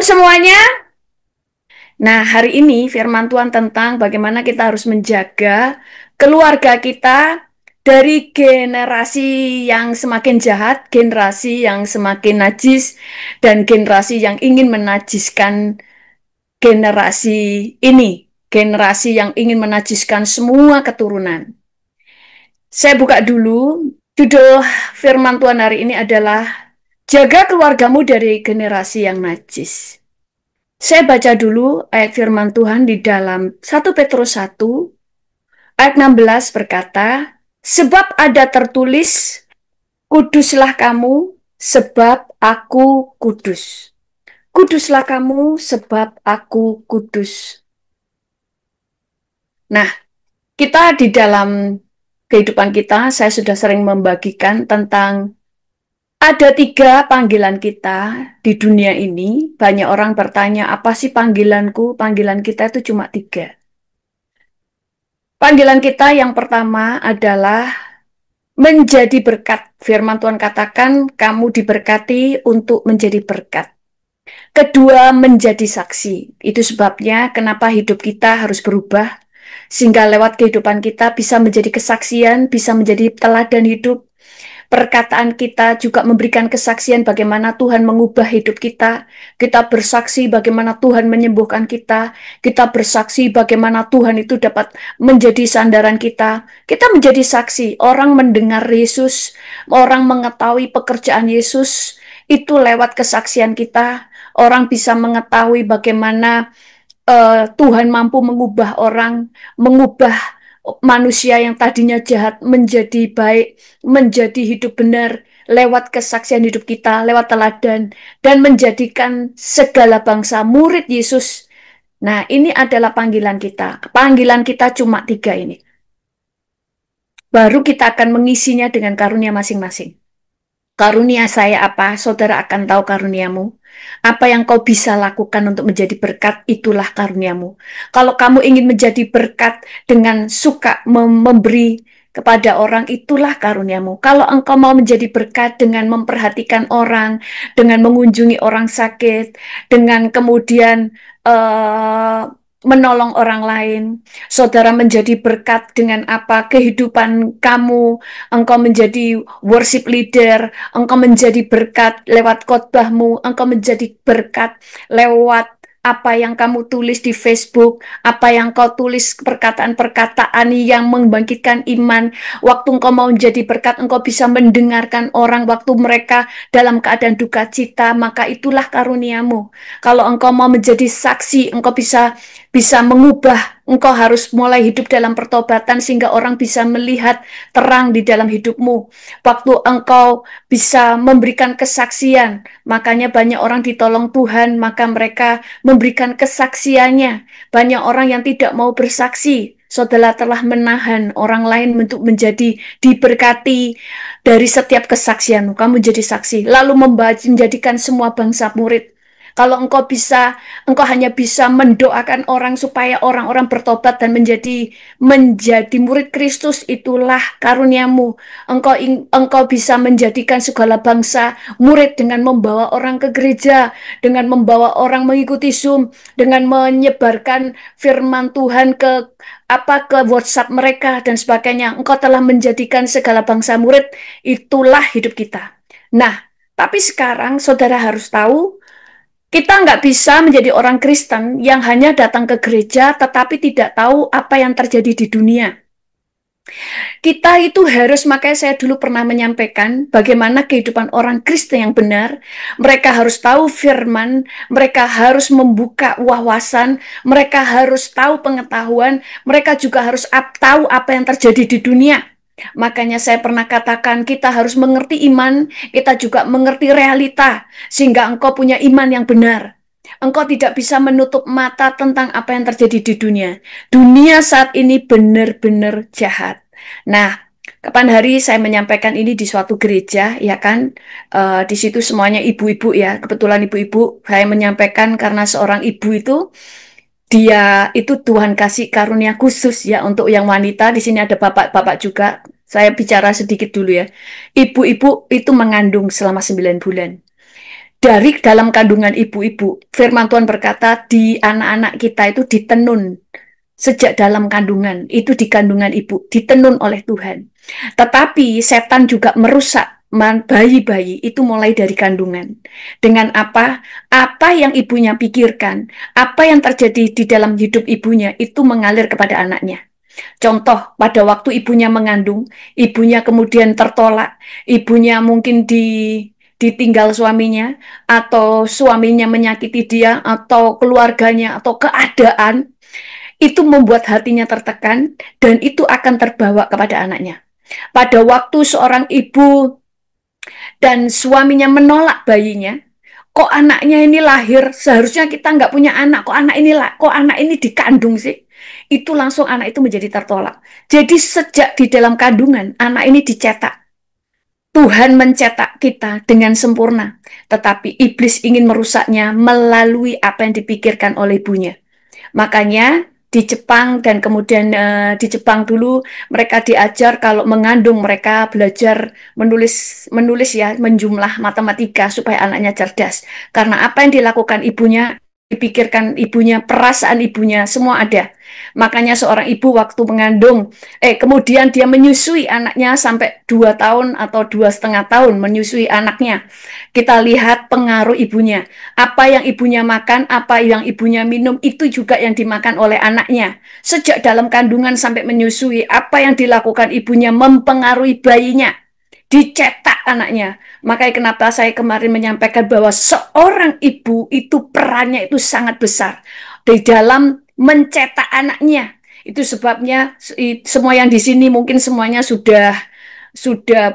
Shalom semuanya. Nah, hari ini firman Tuhan tentang bagaimana kita harus menjaga keluarga kita dari generasi yang semakin jahat, generasi yang semakin najis, dan generasi yang ingin menajiskan generasi ini, generasi yang ingin menajiskan semua keturunan. Saya buka dulu, judul firman Tuhan hari ini adalah Jaga keluargamu dari generasi yang najis. Saya baca dulu ayat firman Tuhan di dalam 1 Petrus 1 ayat 16 berkata, sebab ada tertulis, kuduslah kamu sebab aku kudus. Kuduslah kamu sebab aku kudus. Nah, kita di dalam kehidupan kita, saya sudah sering membagikan tentang ada 3 panggilan kita di dunia ini. Banyak orang bertanya, apa sih panggilanku? Panggilan kita itu cuma 3. Panggilan kita yang pertama adalah menjadi berkat. Firman Tuhan katakan, kamu diberkati untuk menjadi berkat. Kedua, menjadi saksi. Itu sebabnya kenapa hidup kita harus berubah, sehingga lewat kehidupan kita bisa menjadi kesaksian, bisa menjadi teladan hidup. Perkataan kita juga memberikan kesaksian bagaimana Tuhan mengubah hidup kita. Kita bersaksi bagaimana Tuhan menyembuhkan kita. Kita bersaksi bagaimana Tuhan itu dapat menjadi sandaran kita. Kita menjadi saksi. Orang mendengar Yesus, orang mengetahui pekerjaan Yesus, itu lewat kesaksian kita. Orang bisa mengetahui bagaimana Tuhan mampu mengubah orang, mengubah manusia yang tadinya jahat menjadi baik, menjadi hidup benar lewat kesaksian hidup kita, lewat teladan, dan menjadikan segala bangsa murid Yesus. Nah, ini adalah panggilan kita. Panggilan kita cuma 3 ini. Baru kita akan mengisinya dengan karunia masing-masing. Karunia saya apa? Saudara akan tahu karuniamu. Apa yang kau bisa lakukan untuk menjadi berkat, itulah karuniamu. Kalau kamu ingin menjadi berkat dengan suka memberi kepada orang, itulah karuniamu. Kalau engkau mau menjadi berkat dengan memperhatikan orang, dengan mengunjungi orang sakit, dengan kemudian menolong orang lain, saudara menjadi berkat dengan apa? Kehidupan kamu, engkau menjadi worship leader, engkau menjadi berkat lewat khotbahmu, engkau menjadi berkat lewat apa yang kamu tulis di Facebook, apa yang kau tulis perkataan-perkataan yang membangkitkan iman. Waktu engkau mau menjadi berkat, engkau bisa mendengarkan orang waktu mereka dalam keadaan duka cita, maka itulah karuniamu. Kalau engkau mau menjadi saksi, engkau bisa mengubah. Engkau harus mulai hidup dalam pertobatan sehingga orang bisa melihat terang di dalam hidupmu. Waktu engkau bisa memberikan kesaksian, makanya banyak orang ditolong Tuhan, maka mereka memberikan kesaksiannya. Banyak orang yang tidak mau bersaksi, saudara telah menahan orang lain untuk menjadi diberkati dari setiap kesaksianmu. Kamu jadi saksi, lalu menjadikan semua bangsa murid. Kalau engkau hanya bisa mendoakan orang supaya orang-orang bertobat dan menjadi murid Kristus, itulah karuniamu. Engkau bisa menjadikan segala bangsa murid dengan membawa orang ke gereja, dengan membawa orang mengikuti Zoom, dengan menyebarkan firman Tuhan ke WhatsApp mereka dan sebagainya. Engkau telah menjadikan segala bangsa murid, itulah hidup kita. Nah, tapi sekarang saudara harus tahu, kita nggak bisa menjadi orang Kristen yang hanya datang ke gereja tetapi tidak tahu apa yang terjadi di dunia. Kita itu harus, makanya saya dulu pernah menyampaikan bagaimana kehidupan orang Kristen yang benar. Mereka harus tahu firman, mereka harus membuka wawasan, mereka harus tahu pengetahuan, mereka juga harus tahu apa yang terjadi di dunia. Makanya saya pernah katakan kita harus mengerti iman, kita juga mengerti realita, sehingga engkau punya iman yang benar. Engkau tidak bisa menutup mata tentang apa yang terjadi di dunia. Dunia saat ini benar-benar jahat. Nah, kapan hari saya menyampaikan ini di suatu gereja, ya kan? Di situ semuanya ibu-ibu ya. Kebetulan ibu-ibu, saya menyampaikan karena seorang ibu itu, dia itu Tuhan kasih karunia khusus ya untuk yang wanita. Di sini ada bapak-bapak juga. Saya bicara sedikit dulu ya. Ibu-ibu itu mengandung selama 9 bulan. dari dalam kandungan ibu-ibu. Firman Tuhan berkata, di anak-anak kita itu ditenun sejak dalam kandungan, itu di kandungan ibu, ditenun oleh Tuhan. Tetapi setan juga merusak bayi-bayi itu mulai dari kandungan. Dengan apa? Apa yang ibunya pikirkan, apa yang terjadi di dalam hidup ibunya itu mengalir kepada anaknya. Contoh, pada waktu ibunya mengandung, ibunya kemudian tertolak, ibunya mungkin ditinggal suaminya, atau suaminya menyakiti dia, atau keluarganya, atau keadaan, itu membuat hatinya tertekan, dan itu akan terbawa kepada anaknya. Pada waktu seorang ibu dan suaminya menolak bayinya, kok anaknya ini lahir, seharusnya kita nggak punya anak, kok anak ini dikandung sih? Itu langsung anak itu menjadi tertolak. Jadi sejak di dalam kandungan, anak ini dicetak. Tuhan mencetak kita dengan sempurna, tetapi iblis ingin merusaknya melalui apa yang dipikirkan oleh ibunya. Makanya di Jepang dan kemudian di Jepang dulu mereka diajar kalau mengandung mereka belajar menulis menulis ya menjumlah matematika supaya anaknya cerdas. Karena apa yang dilakukan ibunya, dipikirkan ibunya, perasaan ibunya semua ada. Makanya seorang ibu waktu mengandung, kemudian dia menyusui anaknya sampai 2 tahun atau 2,5 tahun menyusui anaknya. Kita lihat pengaruh ibunya. Apa yang ibunya makan, apa yang ibunya minum, itu juga yang dimakan oleh anaknya. Sejak dalam kandungan sampai menyusui, apa yang dilakukan ibunya mempengaruhi bayinya. Dicetak anaknya. Makanya kenapa saya kemarin menyampaikan bahwa seorang ibu itu perannya itu sangat besar di dalam mencetak anaknya. Itu sebabnya semua yang di sini mungkin semuanya sudah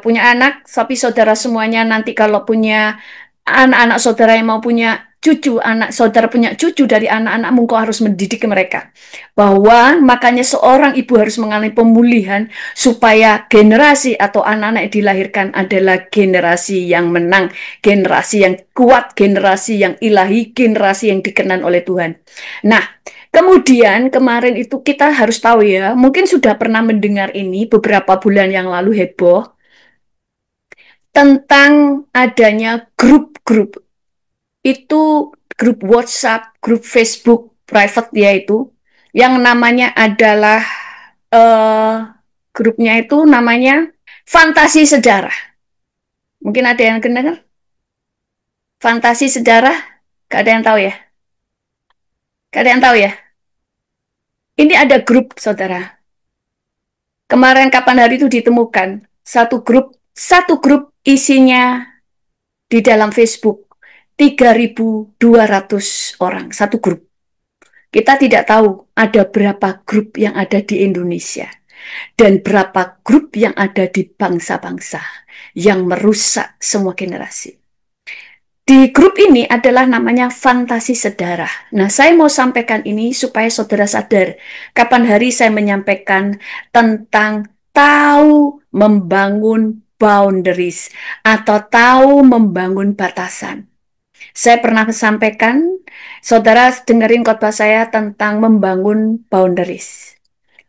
punya anak, tapi saudara semuanya nanti kalau punya anak-anak saudara yang mau punya cucu, anak saudara punya cucu dari anak-anakmu, kau harus mendidik mereka. Bahwa makanya seorang ibu harus mengalami pemulihan supaya generasi atau anak-anak yang dilahirkan adalah generasi yang menang, generasi yang kuat, generasi yang ilahi, generasi yang dikenan oleh Tuhan. Nah, kemudian kemarin itu kita harus tahu ya, mungkin sudah pernah mendengar ini beberapa bulan yang lalu heboh tentang adanya grup-grup itu, grup WhatsApp, grup Facebook private yaitu yang namanya adalah eh, grupnya itu namanya Fantasi Sejarah. Mungkin ada yang dengar Fantasi Sejarah? Gak ada yang tahu ya? Gak ada yang tahu ya? Ini ada grup, saudara. Kemarin kapan hari itu ditemukan satu grup isinya di dalam Facebook 3.200 orang satu grup. Kita tidak tahu ada berapa grup yang ada di Indonesia dan berapa grup yang ada di bangsa-bangsa yang merusak semua generasi. Di grup ini adalah namanya Fantasi Sejarah. Nah, saya mau sampaikan ini supaya saudara sadar. Kapan hari saya menyampaikan tentang tahu membangun boundaries atau tahu membangun batasan. Saya pernah sampaikan, saudara dengerin khotbah saya tentang membangun boundaries,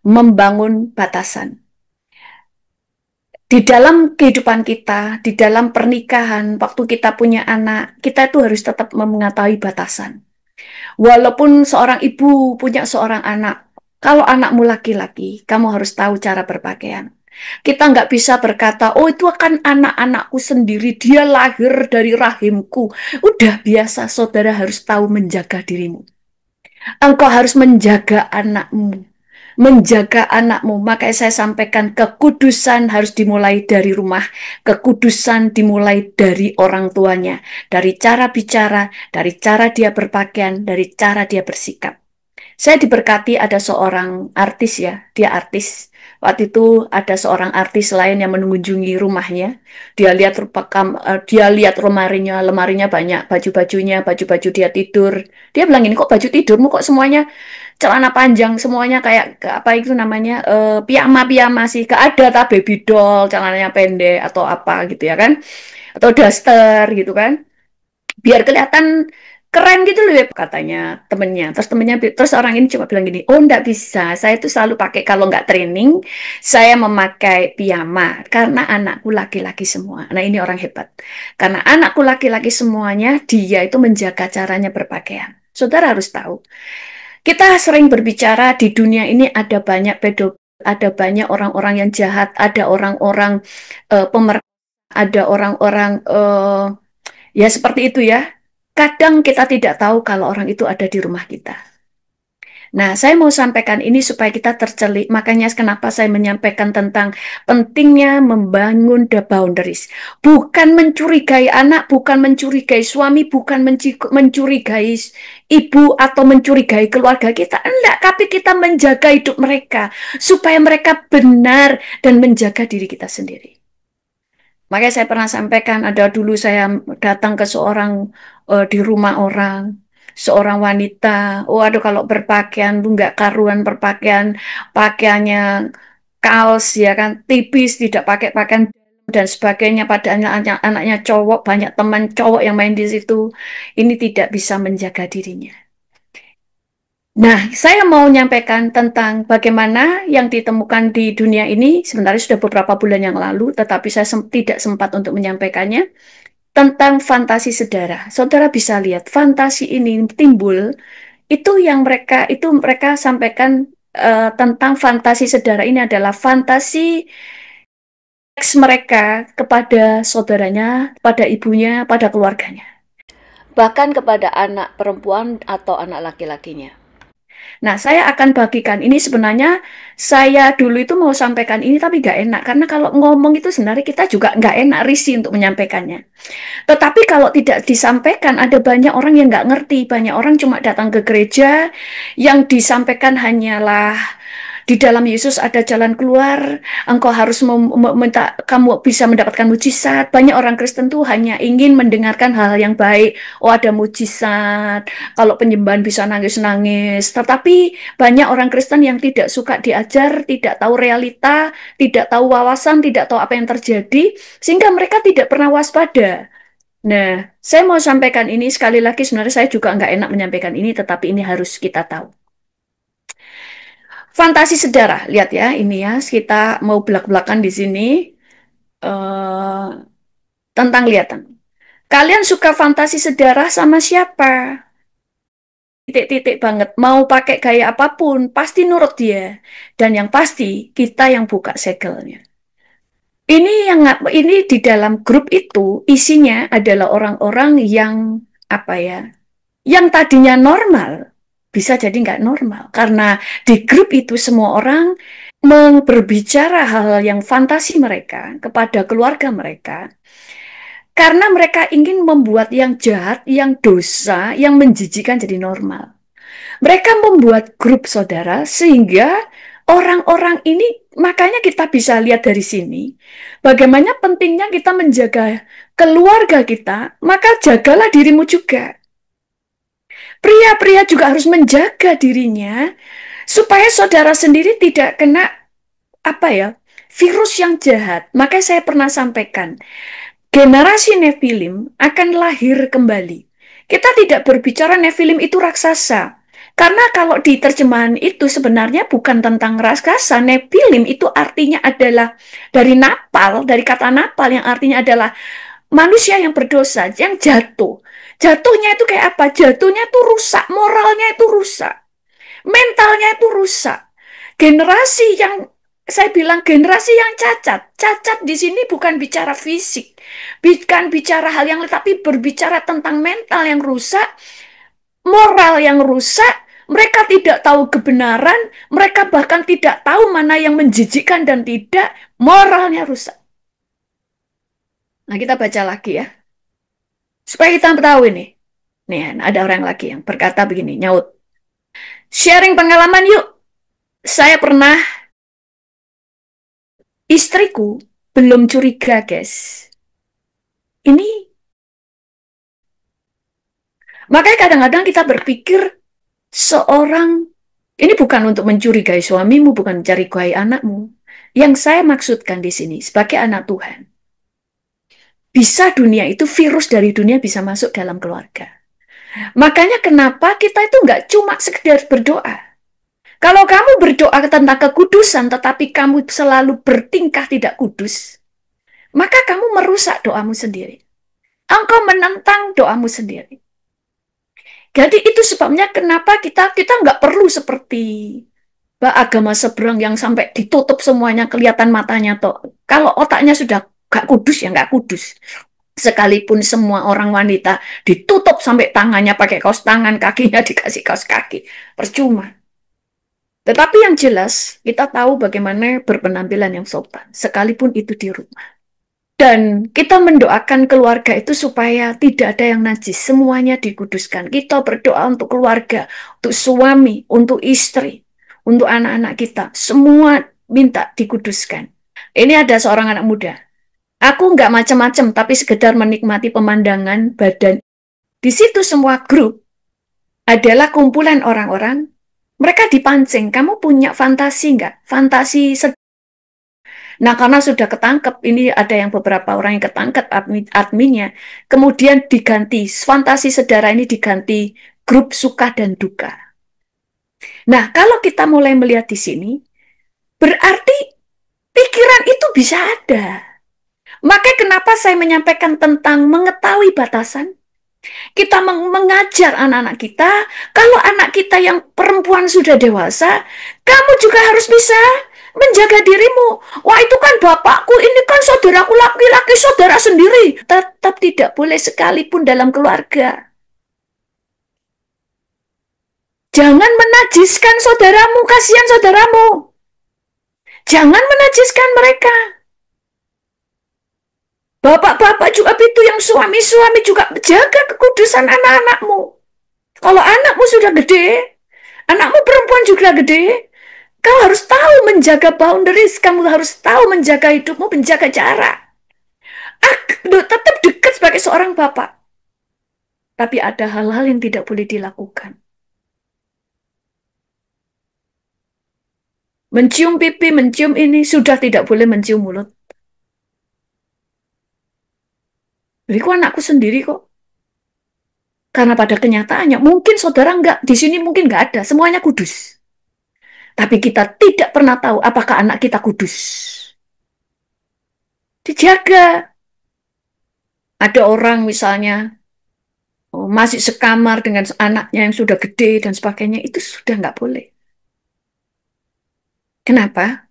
membangun batasan. Di dalam kehidupan kita, di dalam pernikahan, waktu kita punya anak, kita itu harus tetap mengetahui batasan. Walaupun seorang ibu punya seorang anak, kalau anakmu laki-laki, kamu harus tahu cara berpakaian. Kita nggak bisa berkata, oh itu akan anak-anakku sendiri, dia lahir dari rahimku. Udah biasa, saudara harus tahu menjaga dirimu. Engkau harus menjaga anakmu. Menjaga anakmu. Makanya saya sampaikan kekudusan harus dimulai dari rumah. Kekudusan dimulai dari orang tuanya. Dari cara bicara, dari cara dia berpakaian, dari cara dia bersikap. Saya diberkati ada seorang artis ya, dia artis. Waktu itu ada seorang artis lain yang mengunjungi rumahnya. Dia lihat lemarinya banyak baju-bajunya, baju-baju dia tidur. Dia bilang ini kok baju tidurmu kok semuanya celana panjang, semuanya kayak apa itu namanya piyama-piyama sih. Gak ada baby doll, celananya pendek atau apa gitu ya kan? Atau daster gitu kan? Biar kelihatan keren gitu loh ya katanya temennya. Terus orang ini cuma bilang gini, oh enggak bisa, saya tuh selalu pakai kalau nggak training, saya memakai piyama karena anakku laki-laki semua. Nah ini orang hebat, karena anakku laki-laki semuanya, dia itu menjaga caranya berpakaian. Saudara harus tahu, kita sering berbicara di dunia ini ada banyak ada banyak orang-orang yang jahat, ada orang-orang pemer, ada orang-orang ya seperti itu ya. Kadang kita tidak tahu kalau orang itu ada di rumah kita. Nah, saya mau sampaikan ini supaya kita tercelik. Makanya kenapa saya menyampaikan tentang pentingnya membangun the boundaries. Bukan mencurigai anak, bukan mencurigai suami, bukan mencurigai ibu atau mencurigai keluarga kita. Enggak, tapi kita menjaga hidup mereka supaya mereka benar dan menjaga diri kita sendiri. Makanya saya pernah sampaikan, ada dulu saya datang ke seorang di rumah orang, seorang wanita. Oh, aduh kalau berpakaian tuh nggak karuan berpakaian, pakaiannya kaos ya kan, tipis, tidak pakai pakaian dan sebagainya. Pada anaknya cowok, banyak teman cowok yang main di situ. Ini tidak bisa menjaga dirinya. Nah, saya mau menyampaikan tentang bagaimana yang ditemukan di dunia ini. Sebenarnya sudah beberapa bulan yang lalu, tetapi saya tidak sempat untuk menyampaikannya tentang fantasi sedara. Saudara bisa lihat fantasi ini timbul itu mereka sampaikan tentang fantasi sedara ini adalah fantasi seks mereka kepada saudaranya, pada ibunya, pada keluarganya, bahkan kepada anak perempuan atau anak laki-lakinya. Nah, saya akan bagikan ini sebenarnya saya dulu itu mau sampaikan ini tapi nggak enak karena kalau ngomong itu sebenarnya kita juga nggak enak risih untuk menyampaikannya. Tetapi kalau tidak disampaikan ada banyak orang yang nggak ngerti, banyak orang cuma datang ke gereja yang disampaikan hanyalah di dalam Yesus ada jalan keluar, engkau harus meminta kamu bisa mendapatkan mujizat. Banyak orang Kristen tuh hanya ingin mendengarkan hal-hal yang baik. Oh, ada mujizat, kalau penyembahan bisa nangis-nangis. Tetapi banyak orang Kristen yang tidak suka diajar, tidak tahu realita, tidak tahu wawasan, tidak tahu apa yang terjadi, sehingga mereka tidak pernah waspada. Nah, saya mau sampaikan ini sekali lagi, sebenarnya saya juga nggak enak menyampaikan ini, tetapi ini harus kita tahu. Fantasi sejarah, lihat ya, ini ya, kita mau belak-belakan di sini eh, tentang lihatan. Kalian suka fantasi sejarah sama siapa? Titik-titik banget, mau pakai gaya apapun, pasti nurut dia. Dan yang pasti, kita yang buka segelnya. Ini di dalam grup itu isinya adalah orang-orang yang apa ya? Yang tadinya normal bisa jadi nggak normal karena di grup itu semua orang berbicara hal-hal yang fantasi mereka kepada keluarga mereka karena mereka ingin membuat yang jahat, yang dosa, yang menjijikan jadi normal. Mereka membuat grup saudara sehingga orang-orang ini makanya kita bisa lihat dari sini bagaimana pentingnya kita menjaga keluarga kita, maka jagalah dirimu juga. Pria-pria juga harus menjaga dirinya supaya saudara sendiri tidak kena apa ya virus yang jahat. Makanya saya pernah sampaikan, generasi Nephilim akan lahir kembali. Kita tidak berbicara Nephilim itu raksasa. Karena kalau di terjemahan itu sebenarnya bukan tentang raksasa. Nephilim itu artinya adalah dari napal, dari kata napal yang artinya adalah manusia yang berdosa, yang jatuh. Jatuhnya itu kayak apa? Jatuhnya itu rusak, moralnya itu rusak, mentalnya itu rusak. Generasi yang saya bilang generasi yang cacat. Cacat di sini bukan bicara fisik, bukan bicara hal yang lain, tapi berbicara tentang mental yang rusak, moral yang rusak. Mereka tidak tahu kebenaran, mereka bahkan tidak tahu mana yang menjijikkan dan tidak, moralnya rusak. Nah, kita baca lagi ya. Supaya kita tahu ini. Nih, ada orang lagi yang berkata begini, nyaut. Sharing pengalaman yuk. Saya pernah, istriku belum curiga, guys. Ini, makanya kadang-kadang kita berpikir seorang, ini bukan untuk mencurigai suamimu, bukan mencurigai anakmu. Yang saya maksudkan di sini, sebagai anak Tuhan, bisa dunia itu, virus dari dunia bisa masuk dalam keluarga. Makanya kenapa kita itu nggak cuma sekedar berdoa. Kalau kamu berdoa tentang kekudusan, tetapi kamu selalu bertingkah tidak kudus, maka kamu merusak doamu sendiri. Engkau menentang doamu sendiri. Jadi itu sebabnya kenapa kita nggak perlu seperti agama seberang yang sampai ditutup semuanya kelihatan matanya toh. Kalau otaknya sudah nggak kudus ya nggak kudus. Sekalipun semua orang wanita ditutup sampai tangannya pakai kaos tangan, kakinya dikasih kaos kaki, percuma. Tetapi yang jelas kita tahu bagaimana berpenampilan yang sopan, sekalipun itu di rumah. Dan kita mendoakan keluarga itu supaya tidak ada yang najis, semuanya dikuduskan. Kita berdoa untuk keluarga, untuk suami, untuk istri, untuk anak-anak kita. Semua minta dikuduskan. Ini ada seorang anak muda. Aku nggak macam-macam, tapi sekedar menikmati pemandangan badan. Di situ semua grup adalah kumpulan orang-orang. Mereka dipancing. Kamu punya fantasi nggak? Fantasi. Nah, karena sudah ketangkep, ini ada yang beberapa orang yang ketangkep adminnya, kemudian diganti, fantasi saudara ini diganti grup suka dan duka. Nah, kalau kita mulai melihat di sini, berarti pikiran itu bisa ada. Maka kenapa saya menyampaikan tentang mengetahui batasan? Kita mengajar anak-anak kita, kalau anak kita yang perempuan sudah dewasa, kamu juga harus bisa menjaga dirimu. Wah, itu kan bapakku, ini kan saudaraku laki-laki, saudara sendiri. Tetap tidak boleh sekalipun dalam keluarga. Jangan menajiskan saudaramu, kasihan saudaramu. Jangan menajiskan mereka. Bapak-bapak juga itu yang suami-suami juga jaga kekudusan anak-anakmu. Kalau anakmu sudah gede, anakmu perempuan juga gede, kau harus tahu menjaga boundaries, kamu harus tahu menjaga hidupmu, menjaga jarak. Tetap dekat sebagai seorang bapak. Tapi ada hal-hal yang tidak boleh dilakukan. Mencium pipi, mencium ini, sudah tidak boleh mencium mulut. Jadi kok anakku sendiri kok. Karena pada kenyataannya, mungkin saudara enggak, di sini mungkin enggak ada, semuanya kudus. Tapi kita tidak pernah tahu apakah anak kita kudus. Dijaga. Ada orang misalnya masih sekamar dengan anaknya yang sudah gede dan sebagainya, itu sudah nggak boleh. Kenapa?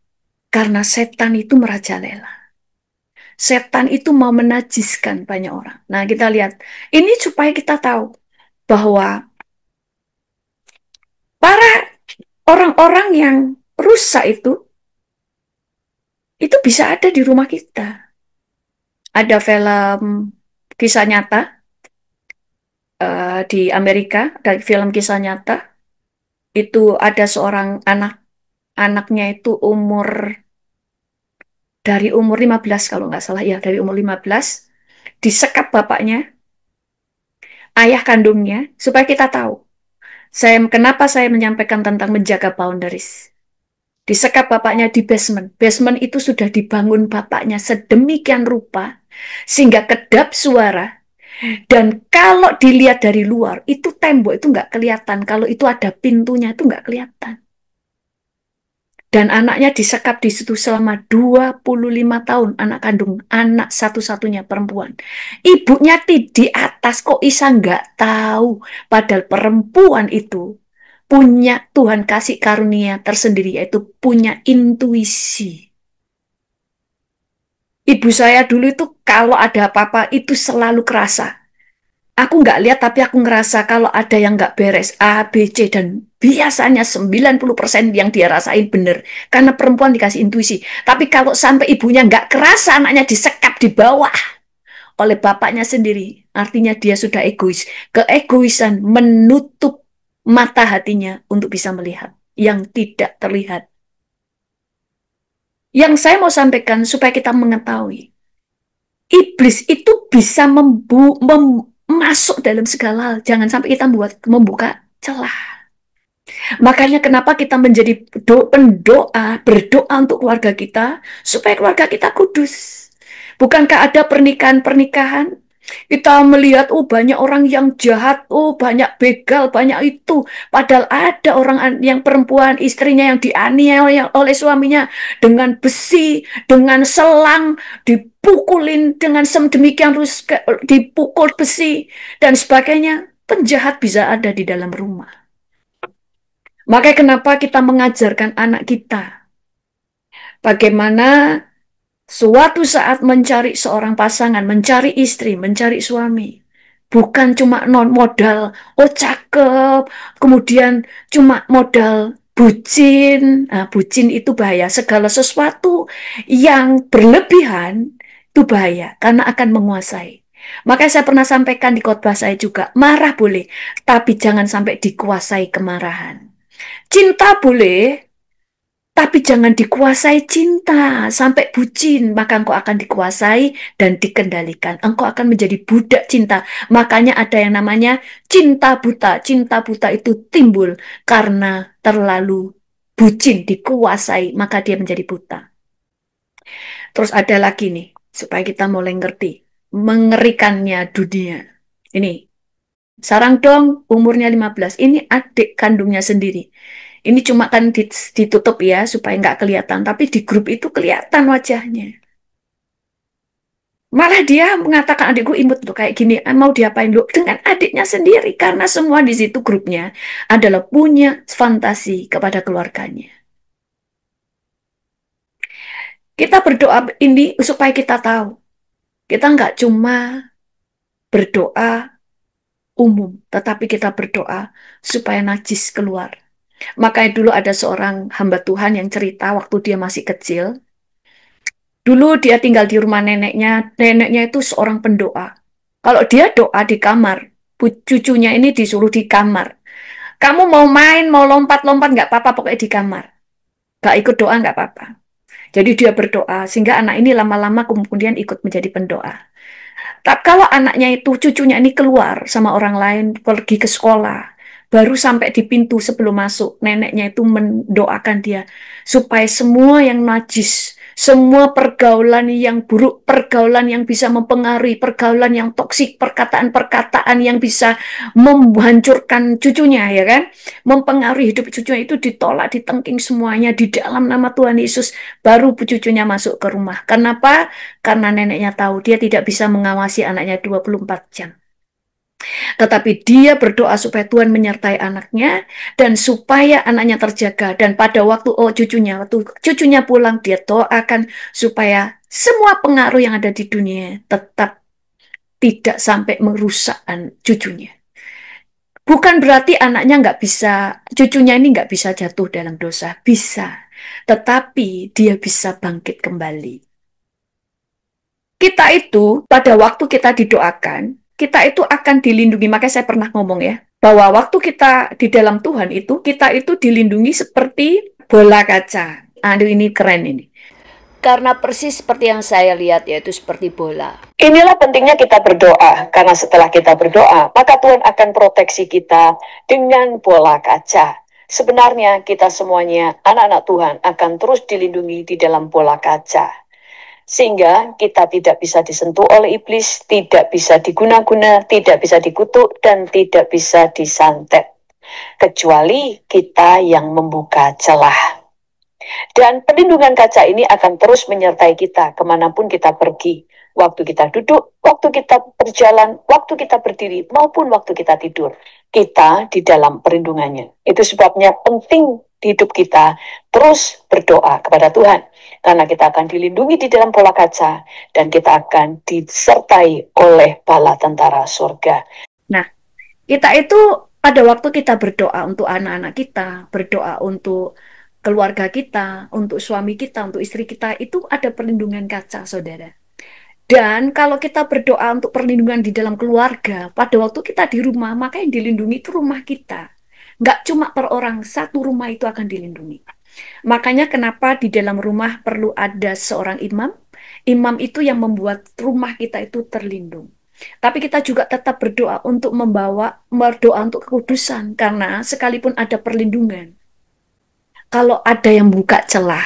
Karena setan itu merajalela. Setan itu mau menajiskan banyak orang. Nah, kita lihat. Ini supaya kita tahu bahwa para orang-orang yang rusak itu bisa ada di rumah kita. Ada film kisah nyata di Amerika, dari film kisah nyata, itu ada seorang anaknya itu dari umur 15 kalau nggak salah ya, dari umur 15 disekap bapaknya, ayah kandungnya, supaya kita tahu. Kenapa saya menyampaikan tentang menjaga boundaries. Disekap bapaknya di basement. Basement itu sudah dibangun bapaknya sedemikian rupa, sehingga kedap suara. Dan kalau dilihat dari luar, itu tembok itu nggak kelihatan. Kalau itu ada pintunya, itu nggak kelihatan. Dan anaknya disekap di situ selama 25 tahun, anak kandung, anak satu-satunya perempuan. Ibunya di atas, kok Isa nggak tahu. Padahal perempuan itu punya Tuhan kasih karunia tersendiri, yaitu punya intuisi. Ibu saya dulu itu kalau ada apa-apa itu selalu kerasa. Aku nggak lihat, tapi aku ngerasa kalau ada yang nggak beres, A, B, C, dan biasanya 90% yang dia rasain bener. Karena perempuan dikasih intuisi. Tapi kalau sampai ibunya nggak kerasa, anaknya disekap di bawah oleh bapaknya sendiri, artinya dia sudah egois. Keegoisan menutup mata hatinya untuk bisa melihat yang tidak terlihat. Yang saya mau sampaikan supaya kita mengetahui, iblis itu bisa masuk dalam segala hal. Jangan sampai kita membuka celah. Makanya kenapa kita menjadi pendoa, berdoa untuk keluarga kita, supaya keluarga kita kudus. Bukankah ada pernikahan-pernikahan Kita melihat, oh banyak orang yang jahat, oh banyak begal, banyak itu. Padahal ada orang yang perempuan, istrinya yang dianiaya oleh suaminya dengan besi, dengan selang, dipukulin dengan sedemikian dipukul besi, dan sebagainya. Penjahat bisa ada di dalam rumah. Makanya kenapa kita mengajarkan anak kita bagaimana suatu saat mencari seorang pasangan, mencari istri, mencari suami. Bukan cuma non modal, oh cakep, kemudian cuma modal bucin. Nah, bucin itu bahaya. Segala sesuatu yang berlebihan itu bahaya karena akan menguasai. Makanya saya pernah sampaikan di khotbah saya juga, marah boleh, tapi jangan sampai dikuasai kemarahan. Cinta boleh, tapi jangan dikuasai cinta sampai bucin, maka engkau akan dikuasai dan dikendalikan. Engkau akan menjadi budak cinta. Makanya ada yang namanya cinta buta. Cinta buta itu timbul karena terlalu bucin, dikuasai, maka dia menjadi buta. Terus ada lagi nih, supaya kita mulai ngerti. Mengerikannya dunia. Ini, sarang dong umurnya 15. Ini adik kandungnya sendiri. Ini cuma kan ditutup ya supaya nggak kelihatan. Tapi di grup itu kelihatan wajahnya. Malah dia mengatakan adikku imut tuh kayak gini. Mau diapain lu? Dengan adiknya sendiri. Karena semua di situ grupnya adalah punya fantasi kepada keluarganya. Kita berdoa ini supaya kita tahu. Kita nggak cuma berdoa umum. Tetapi kita berdoa supaya najis keluar. Makanya dulu ada seorang hamba Tuhan yang cerita waktu dia masih kecil. Dulu dia tinggal di rumah neneknya. Neneknya itu seorang pendoa. Kalau dia doa di kamar, cucunya ini disuruh di kamar. Kamu mau main, mau lompat-lompat, nggak apa-apa, pokoknya di kamar. Nggak ikut doa, nggak apa-apa. Jadi dia berdoa, sehingga anak ini lama-lama kemudian ikut menjadi pendoa. Tapi kalau anaknya itu, cucunya ini keluar sama orang lain, pergi ke sekolah, baru sampai di pintu sebelum masuk, neneknya itu mendoakan dia, supaya semua yang najis, semua pergaulan yang buruk, pergaulan yang bisa mempengaruhi, pergaulan yang toksik, perkataan-perkataan yang bisa menghancurkan cucunya, ya kan? Mempengaruhi hidup cucunya itu ditolak, ditengking semuanya di dalam nama Tuhan Yesus, baru cucunya masuk ke rumah. Kenapa? Karena neneknya tahu dia tidak bisa mengawasi anaknya 24 jam. Tetapi dia berdoa supaya Tuhan menyertai anaknya dan supaya anaknya terjaga. Dan pada waktu waktu cucunya pulang, dia doakan supaya semua pengaruh yang ada di dunia tetap tidak sampai merusak cucunya. Bukan berarti anaknya nggak bisa, cucunya ini nggak bisa jatuh dalam dosa. Bisa. Tetapi dia bisa bangkit kembali. Kita itu pada waktu kita didoakan, kita itu akan dilindungi. Makanya saya pernah ngomong ya, bahwa waktu kita di dalam Tuhan itu, kita itu dilindungi seperti bola kaca. Aduh, ini keren ini. Karena persis seperti yang saya lihat, yaitu seperti bola. Inilah pentingnya kita berdoa, karena setelah kita berdoa, maka Tuhan akan proteksi kita dengan bola kaca. Sebenarnya kita semuanya, anak-anak Tuhan, akan terus dilindungi di dalam bola kaca. Sehingga kita tidak bisa disentuh oleh iblis, tidak bisa diguna-guna, tidak bisa dikutuk, dan tidak bisa disantet. Kecuali kita yang membuka celah. Dan perlindungan kaca ini akan terus menyertai kita kemanapun kita pergi. Waktu kita duduk, waktu kita berjalan, waktu kita berdiri, maupun waktu kita tidur. Kita di dalam perlindungannya. Itu sebabnya penting di hidup kita terus berdoa kepada Tuhan. Karena kita akan dilindungi di dalam bola kaca dan kita akan disertai oleh bala tentara surga. Nah, kita itu pada waktu kita berdoa untuk anak-anak kita, berdoa untuk keluarga kita, untuk suami kita, untuk istri kita, itu ada perlindungan kaca, saudara. Dan kalau kita berdoa untuk perlindungan di dalam keluarga, pada waktu kita di rumah, maka yang dilindungi itu rumah kita. Nggak cuma per orang, satu rumah itu akan dilindungi. Makanya kenapa di dalam rumah perlu ada seorang imam. Imam itu yang membuat rumah kita itu terlindung. Tapi kita juga tetap berdoa untuk berdoa untuk kekudusan. Karena sekalipun ada perlindungan, kalau ada yang buka celah,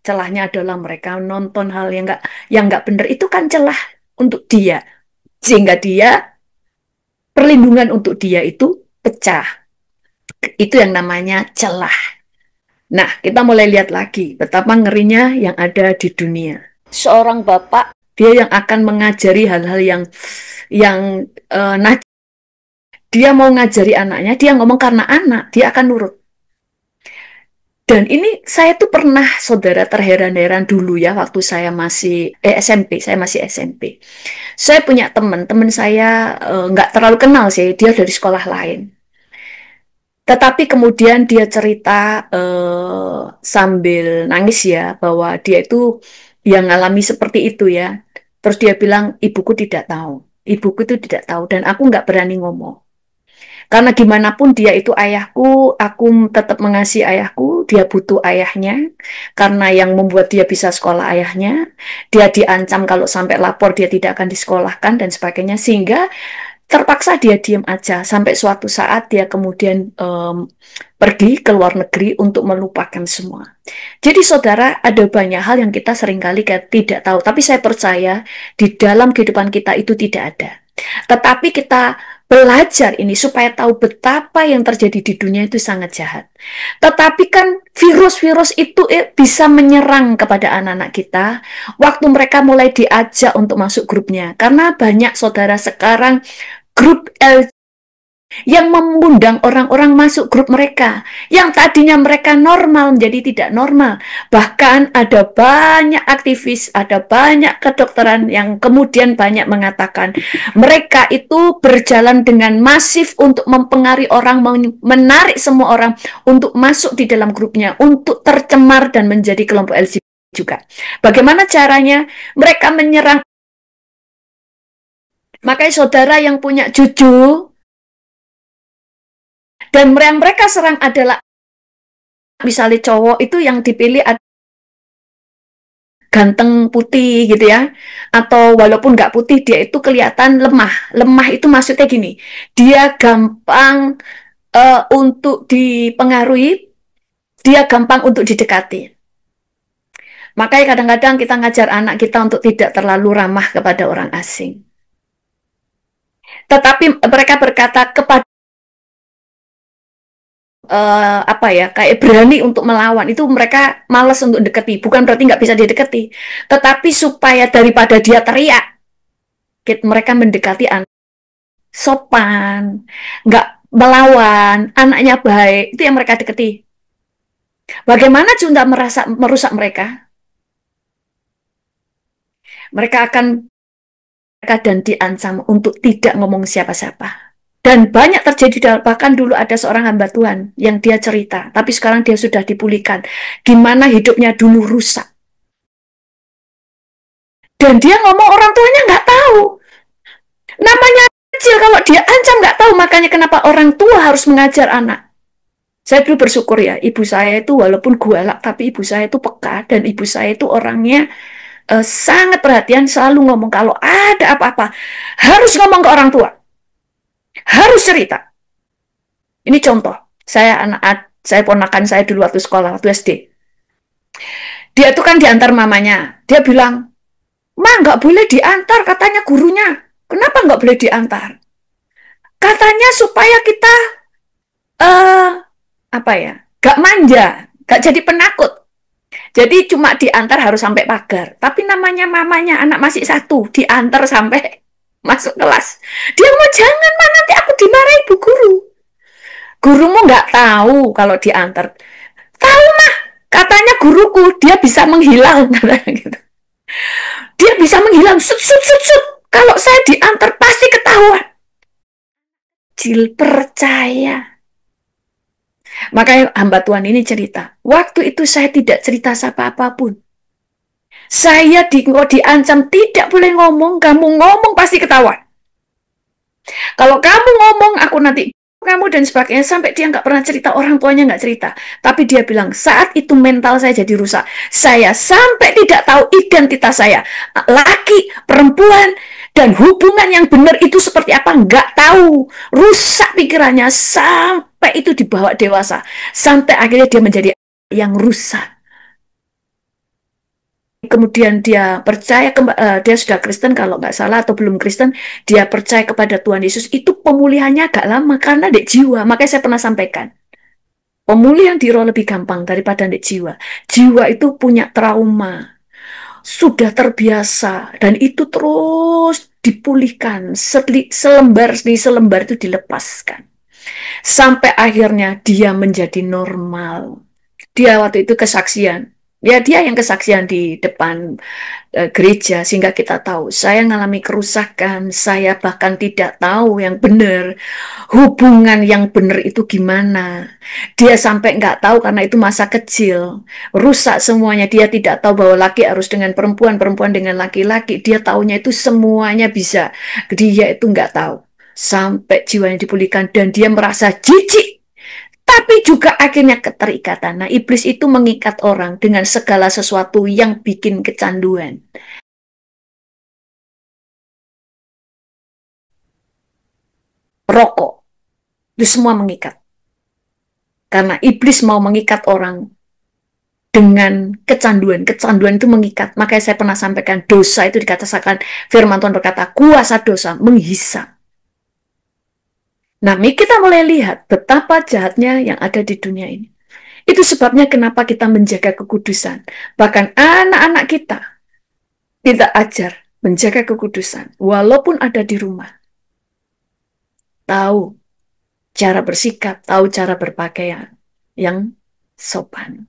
celahnya adalah mereka nonton hal yang nggak benar, itu kan celah untuk dia. sehingga dia perlindungan untuk dia itu pecah. Itu yang namanya celah. Nah, kita mulai lihat lagi betapa ngerinya yang ada di dunia. Seorang bapak, dia yang akan mengajari hal-hal yang dia mau ngajari anaknya, dia ngomong karena anak, dia akan nurut. Dan ini saya tuh pernah, saudara, terheran-heran dulu ya, waktu saya masih SMP, saya masih SMP. Saya punya teman saya nggak terlalu kenal sih, dia dari sekolah lain. Tetapi kemudian dia cerita sambil nangis ya, bahwa dia itu yang ngalami seperti itu ya. Terus dia bilang, ibuku itu tidak tahu, dan aku nggak berani ngomong. Karena gimana pun dia itu ayahku, aku tetap mengasihi ayahku, dia butuh ayahnya, karena yang membuat dia bisa sekolah ayahnya, dia diancam kalau sampai lapor dia tidak akan disekolahkan dan sebagainya, sehingga terpaksa dia diam aja, sampai suatu saat dia kemudian pergi ke luar negeri untuk melupakan semua. Jadi saudara, ada banyak hal yang kita seringkali tidak tahu, tapi saya percaya di dalam kehidupan kita itu tidak ada. Tetapi kita belajar ini supaya tahu betapa yang terjadi di dunia itu sangat jahat. Tetapi kan virus-virus itu bisa menyerang kepada anak-anak kita waktu mereka mulai diajak untuk masuk grupnya. Karena banyak saudara sekarang grup yang mengundang orang-orang masuk grup mereka, yang tadinya mereka normal menjadi tidak normal. Bahkan ada banyak aktivis, ada banyak kedokteran yang kemudian banyak mengatakan mereka itu berjalan dengan masif untuk mempengaruhi orang, menarik semua orang untuk masuk di dalam grupnya, untuk tercemar dan menjadi kelompok LGBT juga. Bagaimana caranya? Mereka menyerang. Makanya saudara yang punya cucu, dan yang mereka serang adalah misalnya cowok itu yang dipilih ganteng putih gitu ya, atau walaupun nggak putih dia itu kelihatan lemah. Lemah itu maksudnya gini, dia gampang untuk dipengaruhi, dia gampang untuk didekati. Makanya kadang-kadang kita ngajar anak kita untuk tidak terlalu ramah kepada orang asing. Tetapi mereka berkata kepada apa ya, kayak berani untuk melawan, itu mereka malas untuk deketi. Bukan berarti nggak bisa dideketi, tetapi supaya daripada dia teriak, mereka mendekati anak sopan, nggak melawan, anaknya baik, itu yang mereka deketi. Bagaimana junta merusak mereka? Mereka akan dan diancam untuk tidak ngomong siapa-siapa. Dan banyak terjadi, bahkan dulu ada seorang hamba Tuhan yang dia cerita, tapi sekarang dia sudah dipulihkan. Gimana hidupnya dulu rusak. Dan dia ngomong orang tuanya nggak tahu. Namanya kecil, kalau dia ancam nggak tahu, makanya kenapa orang tua harus mengajar anak. Saya dulu bersyukur ya, ibu saya itu walaupun galak, tapi ibu saya itu peka, dan ibu saya itu orangnya sangat perhatian, selalu ngomong kalau ada apa-apa, harus ngomong ke orang tua. Harus cerita. Ini contoh, saya ponakan saya dulu waktu sekolah, waktu SD. Dia itu kan diantar mamanya. Dia bilang, "Ma, nggak boleh diantar," katanya gurunya. "Kenapa nggak boleh diantar?" Katanya supaya kita eh apa ya, gak manja, gak jadi penakut. Jadi cuma diantar harus sampai pagar. Tapi namanya mamanya anak masih satu, diantar sampai masuk kelas. Dia mau, "Jangan, Ma, nanti aku dimarahi ibu guru." Gurumu nggak tahu kalau diantar. "Tahu, Mah, katanya guruku, dia bisa menghilang." Gitu. Dia bisa menghilang, sut, sut, sut, sut. Kalau saya diantar pasti ketahuan. Cil percaya. Makanya hamba Tuhan ini cerita, waktu itu saya tidak cerita apa-apapun. Saya diancam tidak boleh ngomong, kamu ngomong pasti ketahuan. Kalau kamu ngomong, aku nanti kamu dan sebagainya, sampai dia nggak pernah cerita, orang tuanya nggak cerita. Tapi dia bilang, saat itu mental saya jadi rusak. Saya sampai tidak tahu identitas saya. Laki, perempuan, dan hubungan yang benar itu seperti apa, nggak tahu. Rusak pikirannya sampai itu dibawa dewasa. Sampai akhirnya dia menjadi yang rusak. kemudian dia percaya, dia sudah Kristen kalau nggak salah atau belum Kristen, dia percaya kepada Tuhan Yesus, itu pemulihannya agak lama karena di jiwa. Makanya saya pernah sampaikan, pemulihan di roh lebih gampang daripada di jiwa. Jiwa itu punya trauma, sudah terbiasa, dan itu terus dipulihkan, selembar demi selembar itu dilepaskan. Sampai akhirnya dia menjadi normal. Dia waktu itu kesaksian. Ya, dia yang kesaksian di depan gereja, sehingga kita tahu saya mengalami kerusakan, saya bahkan tidak tahu yang benar, hubungan yang benar itu gimana. Dia sampai nggak tahu karena itu masa kecil, rusak semuanya. Dia tidak tahu bahwa laki harus dengan perempuan, perempuan dengan laki-laki. Dia taunya itu semuanya bisa. Dia itu nggak tahu. Sampai jiwanya dipulihkan dan dia merasa jijik, tapi juga akhirnya keterikatan. Nah, iblis itu mengikat orang dengan segala sesuatu yang bikin kecanduan. Rokok, itu semua mengikat. Karena iblis mau mengikat orang dengan kecanduan. Kecanduan itu mengikat. Makanya saya pernah sampaikan, dosa itu dikatakan, firman Tuhan berkata, kuasa dosa menghisap. Nah, kita mulai lihat betapa jahatnya yang ada di dunia ini. Itu sebabnya kenapa kita menjaga kekudusan. Bahkan anak-anak kita ajar menjaga kekudusan. Walaupun ada di rumah. Tahu cara bersikap, tahu cara berpakaian yang sopan.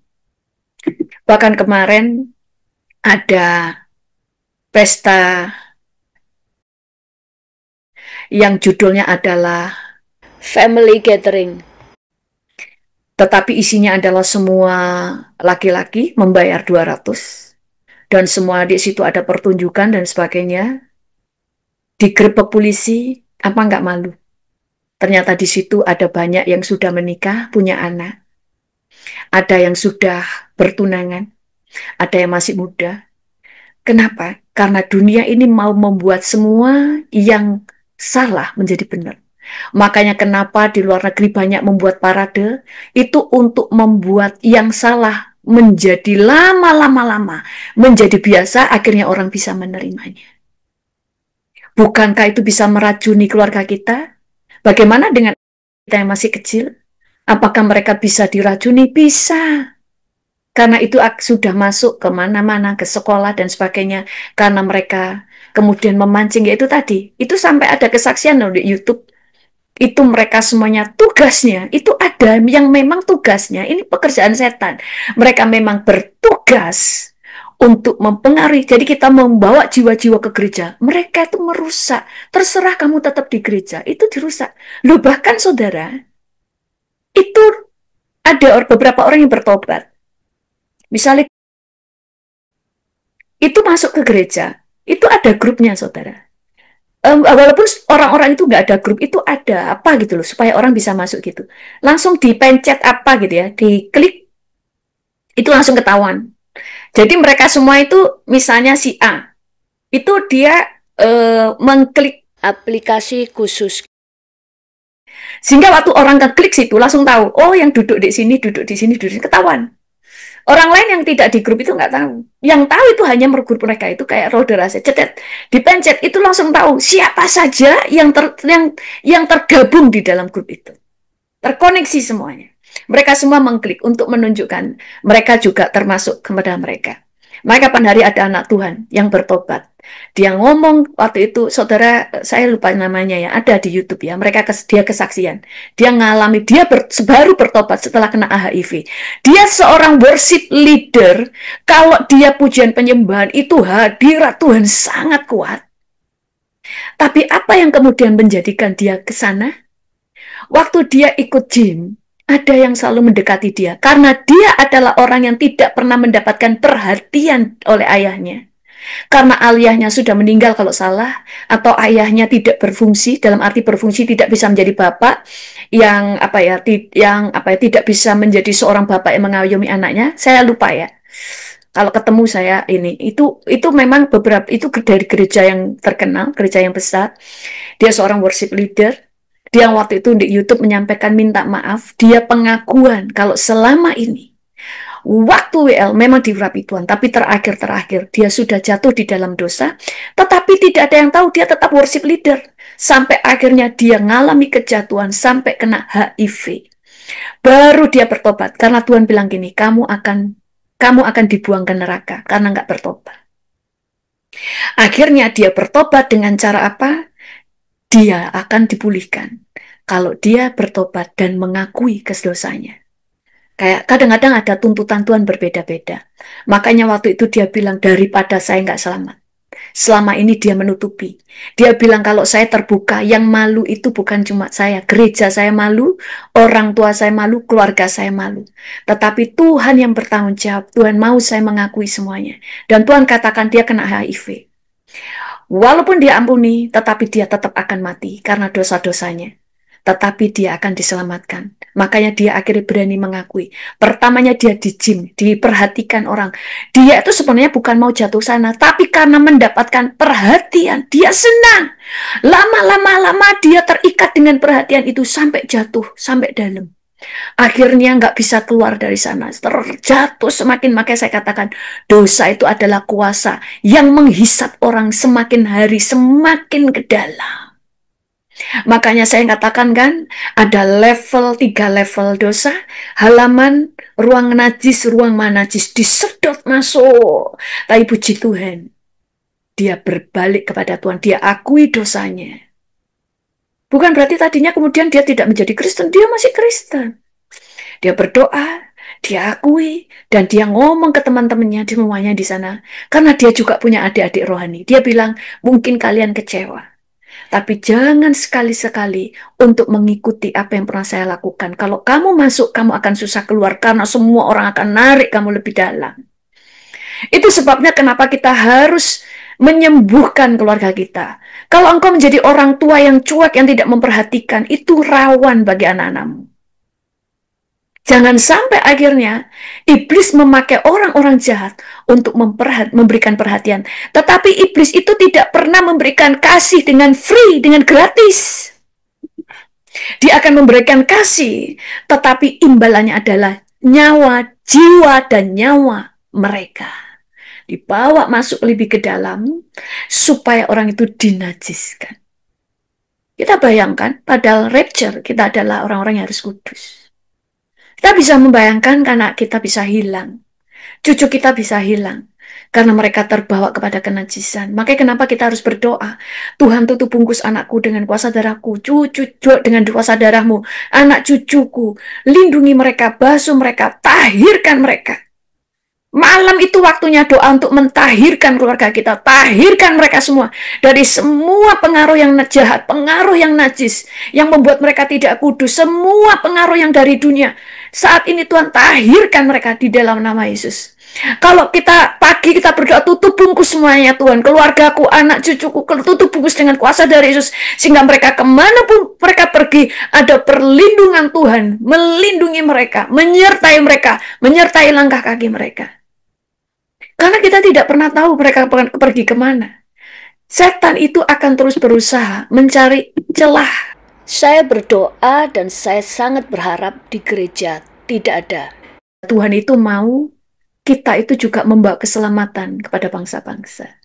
Bahkan kemarin ada pesta yang judulnya adalah Family Gathering. Tetapi isinya adalah semua laki-laki membayar 200 dan semua di situ ada pertunjukan dan sebagainya. Digerebek polisi, apa nggak malu? Ternyata di situ ada banyak yang sudah menikah, punya anak. Ada yang sudah bertunangan, ada yang masih muda. Kenapa? Karena dunia ini mau membuat semua yang salah menjadi benar. Makanya kenapa di luar negeri banyak membuat parade, itu untuk membuat yang salah menjadi lama-lama menjadi biasa, akhirnya orang bisa menerimanya. Bukankah itu bisa meracuni keluarga kita? Bagaimana dengan kita yang masih kecil? Apakah mereka bisa diracuni? Bisa. Karena itu sudah masuk ke mana-mana, ke sekolah dan sebagainya. Karena mereka kemudian memancing, yaitu tadi. Itu sampai ada kesaksian loh di YouTube. Itu mereka semuanya tugasnya. Itu ada yang memang tugasnya. Ini pekerjaan setan. Mereka memang bertugas untuk mempengaruhi. Jadi kita membawa jiwa-jiwa ke gereja. Mereka itu merusak. Terserah kamu tetap di gereja. Itu dirusak. Loh, bahkan saudara, itu ada beberapa orang yang bertobat. Misalnya itu masuk ke gereja, itu ada grupnya, saudara. Walaupun orang-orang itu nggak ada grup, itu ada apa gitu loh, supaya orang bisa masuk gitu. Langsung dipencet apa gitu ya, diklik, itu langsung ketahuan. Jadi mereka semua itu, misalnya si A, itu dia mengklik aplikasi khusus. Sehingga waktu orang keklik situ, langsung tahu, oh yang duduk di sini, duduk di sini, duduk di sini, ketahuan. Orang lain yang tidak di grup itu nggak tahu. Yang tahu itu hanya grup mereka itu kayak saudara saya cetet, dipencet itu langsung tahu siapa saja yang tergabung di dalam grup itu. Terkoneksi semuanya. Mereka semua mengklik untuk menunjukkan mereka juga termasuk kepada mereka. Maka kapan hari ada anak Tuhan yang bertobat. Dia ngomong waktu itu, saudara, saya lupa namanya ya, ada di YouTube ya. Dia kesaksian. Dia ngalami, baru bertobat setelah kena HIV. Dia seorang worship leader. Kalau dia pujian penyembahan itu hadirat Tuhan sangat kuat. Tapi apa yang kemudian menjadikan dia ke sana? Waktu dia ikut gym, ada yang selalu mendekati dia. Karena dia adalah orang yang tidak pernah mendapatkan perhatian oleh ayahnya. Karena ayahnya sudah meninggal kalau salah, atau ayahnya tidak berfungsi, dalam arti berfungsi tidak bisa menjadi bapak, yang tidak bisa menjadi seorang bapak yang mengayomi anaknya. Saya lupa ya. Kalau ketemu saya itu memang beberapa, itu dari gereja yang terkenal, gereja yang besar. Dia seorang worship leader. Dia waktu itu di YouTube menyampaikan minta maaf, dia pengakuan kalau selama ini Waktu WL memang diurapi Tuhan, tapi terakhir dia sudah jatuh di dalam dosa, tetapi tidak ada yang tahu, dia tetap worship leader. Sampai akhirnya dia ngalami kejatuhan, sampai kena HIV. Baru dia bertobat, karena Tuhan bilang gini, kamu akan dibuang ke neraka, karena nggak bertobat. Akhirnya dia bertobat dengan cara apa? Dia akan dipulihkan. Kalau dia bertobat dan mengakui kesdosanya. Kayak kadang-kadang ada tuntutan Tuhan berbeda-beda. Makanya waktu itu dia bilang, daripada saya nggak selamat. Selama ini dia menutupi. Dia bilang kalau saya terbuka, yang malu itu bukan cuma saya. Gereja saya malu, orang tua saya malu, keluarga saya malu. Tetapi Tuhan yang bertanggung jawab. Tuhan mau saya mengakui semuanya. Dan Tuhan katakan dia kena HIV. Walaupun dia ampuni, tetapi dia tetap akan mati karena dosa-dosanya. Tetapi dia akan diselamatkan. Makanya dia akhirnya berani mengakui. Pertamanya dia di gym, diperhatikan orang. Dia itu sebenarnya bukan mau jatuh sana, tapi karena mendapatkan perhatian, dia senang. Lama-lama dia terikat dengan perhatian itu sampai jatuh, sampai dalam. Akhirnya nggak bisa keluar dari sana, terjatuh semakin. Makanya saya katakan, dosa itu adalah kuasa yang menghisap orang semakin hari semakin ke dalam. Makanya saya katakan kan, ada 3 level dosa, halaman, ruang najis, ruang manajis, disedot masuk. Tapi puji Tuhan, dia berbalik kepada Tuhan, dia akui dosanya. Bukan berarti tadinya kemudian dia tidak menjadi Kristen, dia masih Kristen. Dia berdoa, dia akui, dan dia ngomong ke teman-temannya di semuanya di sana. Karena dia juga punya adik-adik rohani. Dia bilang, mungkin kalian kecewa. Tapi jangan sekali-sekali untuk mengikuti apa yang pernah saya lakukan. Kalau kamu masuk, kamu akan susah keluar. Karena semua orang akan narik kamu lebih dalam. Itu sebabnya kenapa kita harus menyembuhkan keluarga kita. Kalau engkau menjadi orang tua yang cuek, yang tidak memperhatikan, itu rawan bagi anak-anakmu. Jangan sampai akhirnya iblis memakai orang-orang jahat untuk memberikan perhatian. Tetapi iblis itu tidak pernah memberikan kasih dengan free, dengan gratis. Dia akan memberikan kasih, tetapi imbalannya adalah nyawa, jiwa, dan nyawa mereka. Dibawa masuk lebih ke dalam, supaya orang itu dinajiskan. Kita bayangkan, padahal rapture, kita adalah orang-orang yang harus kudus. Kita bisa membayangkan karena kita bisa hilang. Cucu kita bisa hilang. Karena mereka terbawa kepada kenajisan. Makanya kenapa kita harus berdoa. Tuhan tutup bungkus anakku dengan kuasa darahku. Cucu dengan kuasa darahmu. Anak cucuku. Lindungi mereka, basuh mereka, tahirkan mereka. Malam itu waktunya doa untuk mentahirkan keluarga kita. Tahirkan mereka semua. Dari semua pengaruh yang jahat, pengaruh yang najis, yang membuat mereka tidak kudus. Semua pengaruh yang dari dunia. Saat ini Tuhan tahirkan mereka di dalam nama Yesus. Kalau kita pagi kita berdoa, tutup bungkus semuanya Tuhan. Keluargaku, anak cucuku, tutup bungkus dengan kuasa dari Yesus. Sehingga mereka kemanapun mereka pergi, ada perlindungan Tuhan. Melindungi mereka, menyertai mereka, menyertai langkah kaki mereka. Karena kita tidak pernah tahu mereka pergi kemana. Setan itu akan terus berusaha mencari celah. Saya berdoa dan saya sangat berharap di gereja tidak ada. Tuhan itu mau kita itu juga membawa keselamatan kepada bangsa-bangsa.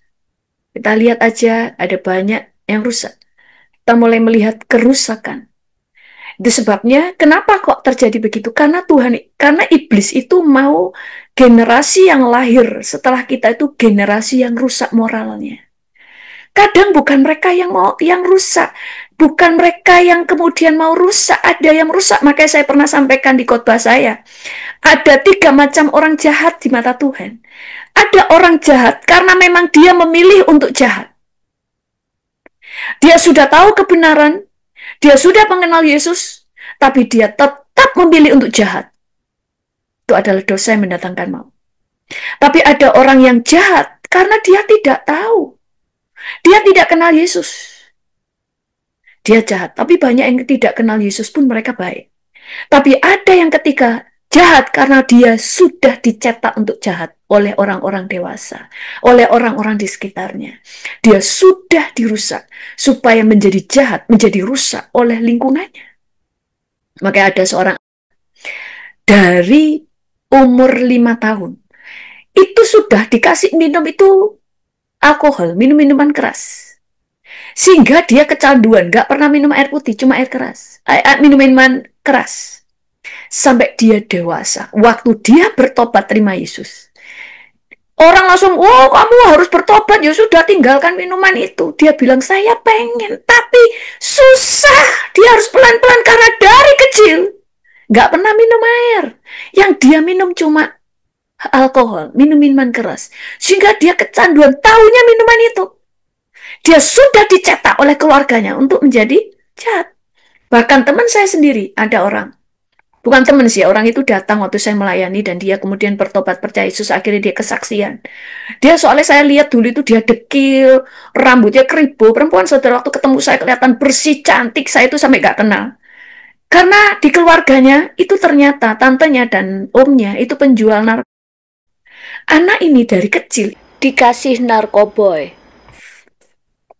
Kita lihat aja ada banyak yang rusak. Kita mulai melihat kerusakan. Itu sebabnya kenapa kok terjadi begitu? Karena iblis itu mau generasi yang lahir setelah kita itu generasi yang rusak moralnya. Kadang bukan mereka yang rusak, bukan mereka yang kemudian mau rusak, ada yang rusak. Makanya saya pernah sampaikan di khotbah saya, ada 3 macam orang jahat di mata Tuhan. Ada orang jahat karena memang dia memilih untuk jahat. Dia sudah tahu kebenaran, dia sudah mengenal Yesus, tapi dia tetap memilih untuk jahat. Itu adalah dosa yang mendatangkan maut. Tapi ada orang yang jahat karena dia tidak tahu. Dia tidak kenal Yesus. Dia jahat, tapi banyak yang tidak kenal Yesus pun mereka baik. Tapi ada yang ketika jahat karena dia sudah dicetak untuk jahat oleh orang-orang dewasa, oleh orang-orang di sekitarnya. Dia sudah dirusak supaya menjadi jahat, menjadi rusak oleh lingkungannya. Maka ada seorang dari umur 5 tahun, itu sudah dikasih minum itu alkohol, minum minuman keras. Sehingga dia kecanduan, nggak pernah minum air putih, cuma air keras. Minum minuman keras. Sampai dia dewasa. Waktu dia bertobat terima Yesus, orang langsung, oh kamu harus bertobat, ya sudah tinggalkan minuman itu. Dia bilang, saya pengen, tapi susah. Dia harus pelan-pelan karena dari kecil nggak pernah minum air. Yang dia minum cuma alkohol, minum minuman keras. Sehingga dia kecanduan, taunya minuman itu. Dia sudah dicetak oleh keluarganya untuk menjadi jahat. Bahkan teman saya sendiri, ada orang, bukan teman sih, orang itu datang waktu saya melayani dan dia kemudian bertobat percaya Yesus, akhirnya dia kesaksian. Dia soalnya saya lihat dulu itu dia dekil, rambutnya keribu, perempuan saudara, waktu ketemu saya kelihatan bersih, cantik, saya itu sampai gak kenal. Karena di keluarganya itu ternyata tantenya dan omnya itu penjual narkoba. Anak ini dari kecil dikasih narkoboy.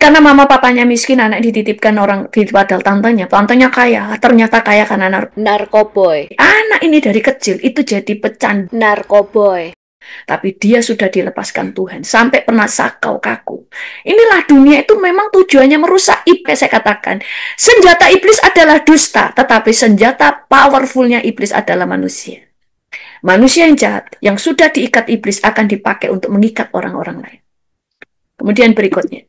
Karena mama papanya miskin, anak dititipkan orang, padahal tantenya kaya, ternyata kaya karena narkoboy. Anak ini dari kecil itu jadi pecandu narkoboy. Tapi dia sudah dilepaskan Tuhan, sampai pernah sakau kaku. Inilah dunia itu memang tujuannya merusak. Saya katakan, senjata iblis adalah dusta, tetapi senjata powerfulnya iblis adalah manusia. Manusia yang jahat, yang sudah diikat iblis akan dipakai untuk mengikat orang-orang lain. Kemudian berikutnya,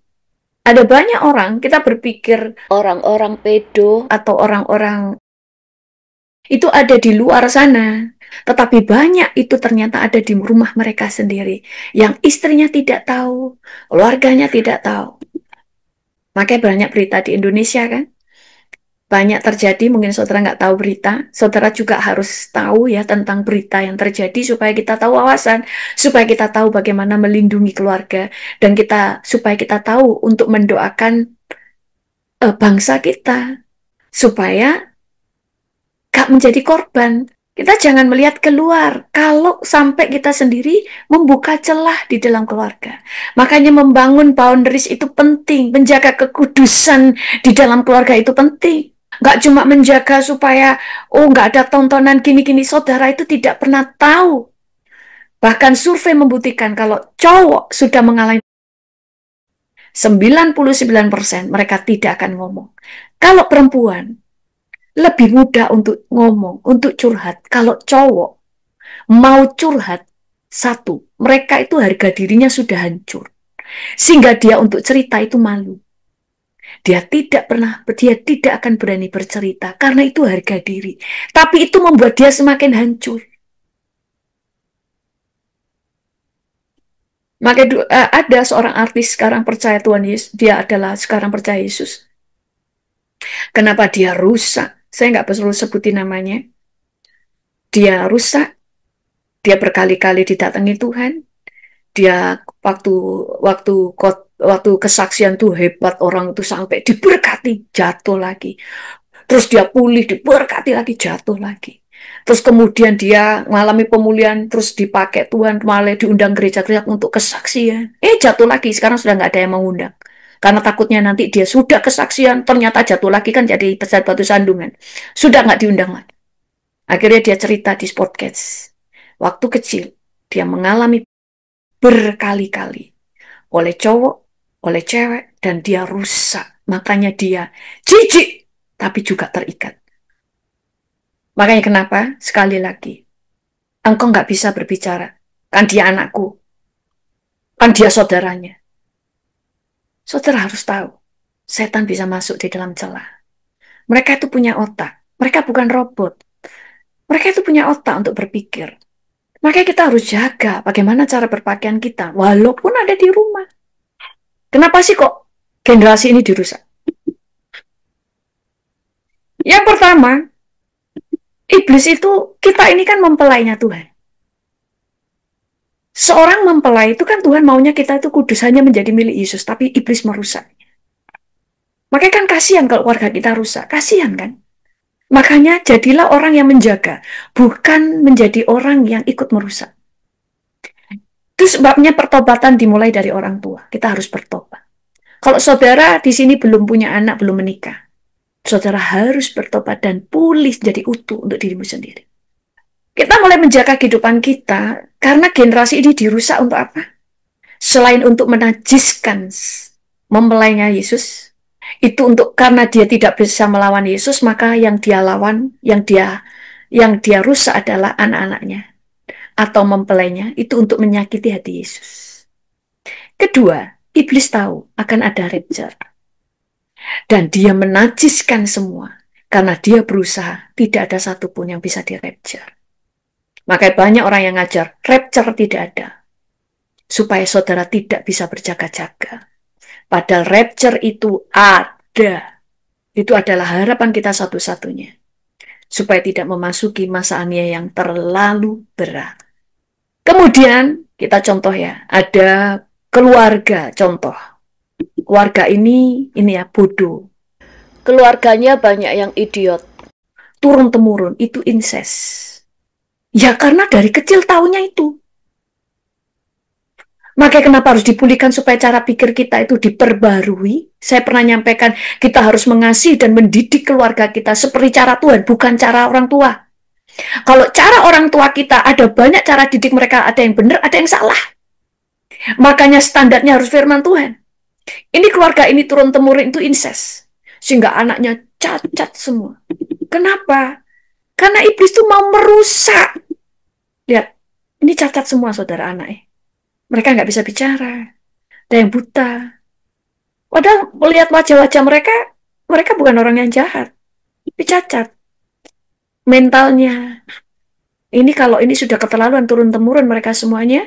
ada banyak orang, kita berpikir orang-orang pedo atau orang-orang itu ada di luar sana. Tetapi banyak itu ternyata ada di rumah mereka sendiri. Yang istrinya tidak tahu, keluarganya tidak tahu. Makanya banyak berita di Indonesia kan. Banyak terjadi, mungkin saudara nggak tahu berita. Saudara juga harus tahu ya tentang berita yang terjadi supaya kita tahu wawasan. Supaya kita tahu bagaimana melindungi keluarga. Dan supaya kita tahu untuk mendoakan bangsa kita. Supaya gak menjadi korban. Kita jangan melihat keluar kalau sampai kita sendiri membuka celah di dalam keluarga. Makanya membangun boundaries itu penting. Menjaga kekudusan di dalam keluarga itu penting. Gak cuma menjaga supaya, gak ada tontonan gini-gini. Saudara itu tidak pernah tahu. Bahkan survei membuktikan kalau cowok sudah mengalami 99% mereka tidak akan ngomong. Kalau perempuan, lebih mudah untuk ngomong, untuk curhat. Kalau cowok mau curhat, satu, mereka itu harga dirinya sudah hancur. Sehingga dia untuk cerita itu malu. Dia tidak akan berani bercerita karena itu harga diri. Tapi itu membuat dia semakin hancur. Maka ada seorang artis sekarang percaya Tuhan Yesus, dia adalah sekarang percaya Yesus. Kenapa dia rusak? Saya nggak perlu sebutin namanya. Dia rusak. Dia berkali-kali didatangi Tuhan. Dia waktu kesaksian tuh hebat, orang itu sampai diberkati, jatuh lagi. Terus dia pulih, diberkati lagi, jatuh lagi. Terus kemudian dia mengalami pemulihan, terus dipakai Tuhan, malah diundang gereja-gereja untuk kesaksian. Jatuh lagi, sekarang sudah nggak ada yang mengundang. Karena takutnya nanti dia sudah kesaksian, ternyata jatuh lagi kan jadi batu sandungan. Sudah nggak diundang lagi. Akhirnya dia cerita di podcast. Waktu kecil, dia mengalami berkali-kali oleh cowok, oleh cewek, dan dia rusak. Makanya dia jijik, tapi juga terikat. Makanya kenapa? Sekali lagi, engkau nggak bisa berbicara. Kan dia anakku. Kan dia saudaranya. Saudara harus tahu, setan bisa masuk di dalam celah. Mereka itu punya otak. Mereka bukan robot. Mereka itu punya otak untuk berpikir. Makanya kita harus jaga bagaimana cara berpakaian kita, walaupun ada di rumah. Kenapa sih kok generasi ini dirusak? Yang pertama, iblis itu, kita ini kan mempelainya Tuhan. Seorang mempelai itu kan Tuhan maunya kita itu kudus hanya menjadi milik Yesus, tapi iblis merusak. Makanya kan kasihan kalau keluarga kita rusak, kasihan kan? Makanya jadilah orang yang menjaga, bukan menjadi orang yang ikut merusak. Itu sebabnya pertobatan dimulai dari orang tua. Kita harus bertobat. Kalau saudara di sini belum punya anak, belum menikah, saudara harus bertobat dan pulih jadi utuh untuk dirimu sendiri. Kita mulai menjaga kehidupan kita karena generasi ini dirusak untuk apa? Selain untuk menajiskan mempelainya Yesus, itu untuk karena dia tidak bisa melawan Yesus, maka yang dia lawan, yang dia rusak adalah anak-anaknya atau mempelainya, itu untuk menyakiti hati Yesus. Kedua, iblis tahu akan ada rapture dan dia menajiskan semua karena dia berusaha tidak ada satupun yang bisa di rapture. Makanya banyak orang yang ngajar rapture tidak ada supaya saudara tidak bisa berjaga-jaga. Padahal rapture itu ada. Itu adalah harapan kita satu-satunya. Supaya tidak memasuki masa aniaya yang terlalu berat. Kemudian, kita contoh ya, ada keluarga contoh. Keluarga ini ya bodoh. Keluarganya banyak yang idiot. Turun-temurun, itu incest. Ya karena dari kecil taunya itu. Makanya kenapa harus dipulihkan supaya cara pikir kita itu diperbarui. Saya pernah nyampaikan, kita harus mengasihi dan mendidik keluarga kita seperti cara Tuhan, bukan cara orang tua. Kalau cara orang tua kita, ada banyak cara didik mereka, ada yang benar, ada yang salah. Makanya standarnya harus firman Tuhan. Ini keluarga ini turun-temurun itu incest. Sehingga anaknya cacat semua. Kenapa? Karena iblis itu mau merusak. Lihat, ini cacat semua saudara anaknya. Mereka nggak bisa bicara. Ada yang buta. Padahal melihat wajah-wajah mereka, mereka bukan orang yang jahat. Tapi cacat. Mentalnya. Ini kalau ini sudah keterlaluan turun-temurun mereka semuanya,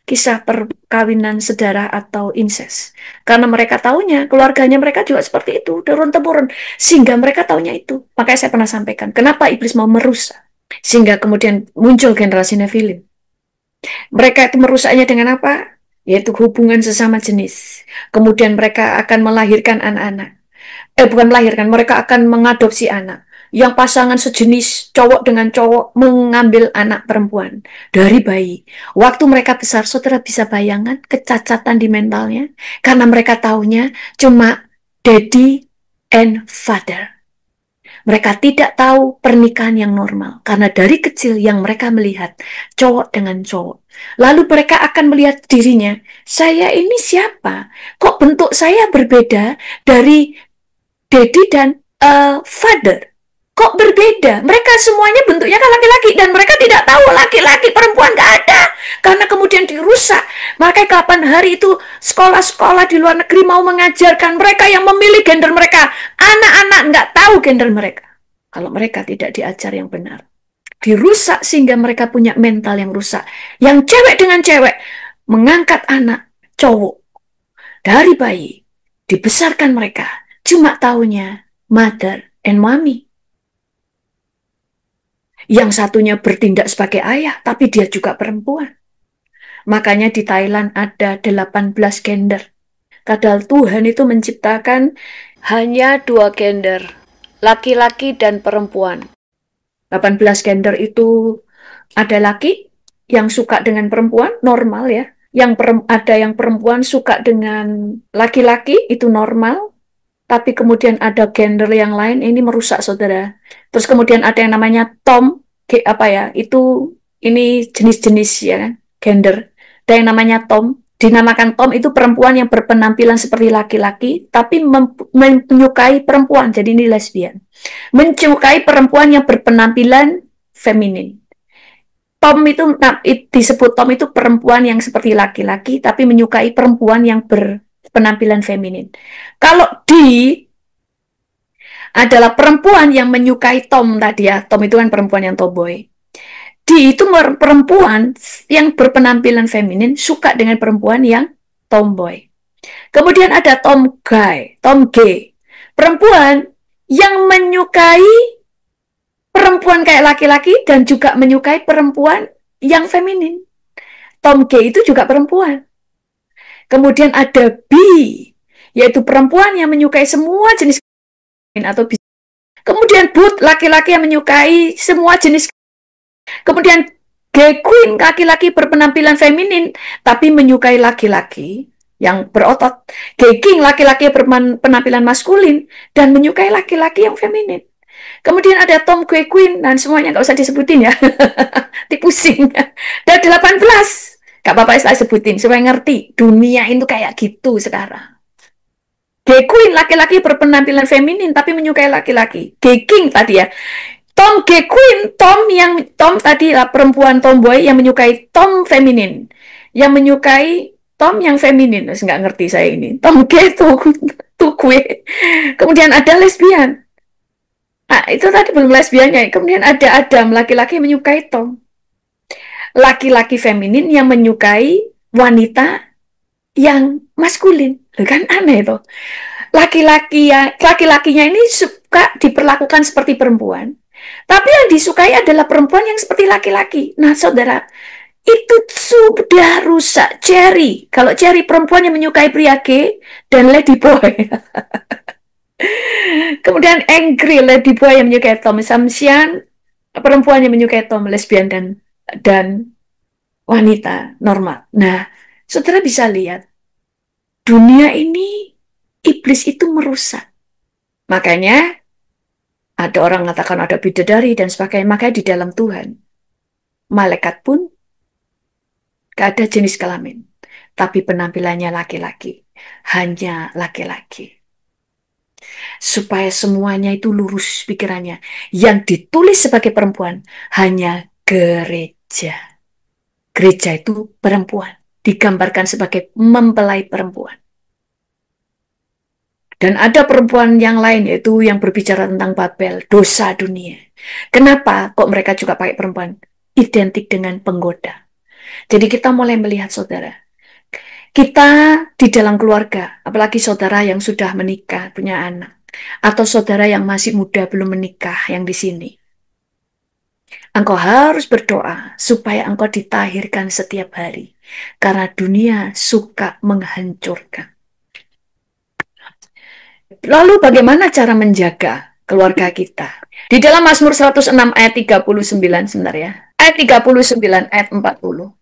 kisah perkawinan sedara atau incest. Karena mereka taunya, keluarganya mereka juga seperti itu, turun-temurun. Sehingga mereka taunya itu. Makanya saya pernah sampaikan, kenapa iblis mau merusak? Sehingga kemudian muncul generasi Nephilim. Mereka itu merusaknya dengan apa? Yaitu hubungan sesama jenis. Kemudian mereka akan melahirkan anak-anak. Bukan melahirkan, mereka akan mengadopsi anak. Yang pasangan sejenis cowok dengan cowok mengambil anak perempuan dari bayi. Waktu mereka besar, saudara bisa bayangkan kecacatan di mentalnya. Karena mereka taunya cuma daddy and father. Mereka tidak tahu pernikahan yang normal. Karena dari kecil yang mereka melihat cowok dengan cowok. Lalu mereka akan melihat dirinya, saya ini siapa? Kok bentuk saya berbeda dari daddy dan father? Kok berbeda? Mereka semuanya bentuknya kan laki-laki dan mereka tidak tahu laki-laki perempuan nggak ada karena kemudian dirusak. Makanya kapan hari itu sekolah-sekolah di luar negeri mau mengajarkan mereka yang memilih gender mereka, anak-anak nggak tahu gender mereka. Kalau mereka tidak diajar yang benar, dirusak sehingga mereka punya mental yang rusak. Yang cewek dengan cewek mengangkat anak cowok dari bayi, dibesarkan mereka, cuma taunya mother and mommy. Yang satunya bertindak sebagai ayah, tapi dia juga perempuan. Makanya di Thailand ada 18 gender. Padahal Tuhan itu menciptakan hanya 2 gender, laki-laki dan perempuan. 18 gender itu ada laki yang suka dengan perempuan, normal ya. Ada yang perempuan suka dengan laki-laki, itu normal. Tapi kemudian ada gender yang lain, ini merusak saudara. Terus kemudian ada yang namanya Tom, itu ini jenis-jenis ya kan, gender. Ada yang namanya Tom, dinamakan Tom itu perempuan yang berpenampilan seperti laki-laki, tapi menyukai perempuan, jadi ini lesbian. Menyukai perempuan yang berpenampilan feminin. Tom itu disebut Tom itu perempuan yang seperti laki-laki, tapi menyukai perempuan yang berpenampilan feminin. Kalau adalah perempuan yang menyukai Tom tadi ya. Tom itu kan perempuan yang tomboy. Itu perempuan yang berpenampilan feminin suka dengan perempuan yang tomboy. Kemudian ada Tom gay. Perempuan yang menyukai perempuan kayak laki-laki dan juga menyukai perempuan yang feminin. Tom gay itu juga perempuan. Kemudian ada bi, yaitu perempuan yang menyukai semua jenis atau bisa. Kemudian but, laki-laki yang menyukai semua jenis. Kemudian gay queen, laki-laki berpenampilan feminin tapi menyukai laki-laki yang berotot. Gay king, laki-laki berpenampilan maskulin dan menyukai laki-laki yang feminin. Kemudian ada Tom Quinn, dan semuanya nggak usah disebutin ya. Pusing. Dan 18. Gak apa-apa saya sebutin, supaya ngerti. Dunia itu kayak gitu sekarang. Gay Queen, laki-laki berpenampilan feminin, tapi menyukai laki-laki. Gay King tadi ya. Tom Gay Queen, Tom tadi lah perempuan tomboy yang menyukai Tom feminin. Yang menyukai Tom yang feminin. Nggak ngerti saya ini. Tom Gay tuh gue. Kemudian ada lesbian. Nah, itu tadi belum lesbiannya. Kemudian ada Adam, laki-laki menyukai Tom. Laki-laki feminin yang menyukai wanita yang maskulin. Kan aneh tuh. Laki-lakinya ini suka diperlakukan seperti perempuan. Tapi yang disukai adalah perempuan yang seperti laki-laki. Nah, saudara, itu sudah rusak Cherry. Kalau Cherry perempuan yang menyukai pria gay dan ladyboy. Kemudian Angry ladyboy yang menyukai Tom. Samsian perempuan yang menyukai Tom, lesbian dan wanita normal. Nah, saudara bisa lihat dunia ini iblis itu merusak. Makanya ada orang mengatakan ada bidadari dan sebagainya. Makanya di dalam Tuhan malaikat pun gak ada jenis kelamin, tapi penampilannya laki-laki, hanya laki-laki. Supaya semuanya itu lurus pikirannya. Yang ditulis sebagai perempuan hanya gereja. Gereja itu perempuan, digambarkan sebagai mempelai perempuan. Dan ada perempuan yang lain, yaitu yang berbicara tentang Babel, dosa dunia. Kenapa kok mereka juga pakai perempuan? Identik dengan penggoda. Jadi kita mulai melihat saudara, kita di dalam keluarga, apalagi saudara yang sudah menikah, punya anak, atau saudara yang masih muda belum menikah yang di sini. Engkau harus berdoa supaya engkau ditahirkan setiap hari. Karena dunia suka menghancurkan. Lalu bagaimana cara menjaga keluarga kita? Di dalam Mazmur 106 ayat 39 sebentar ya. Ayat 39 ayat 40.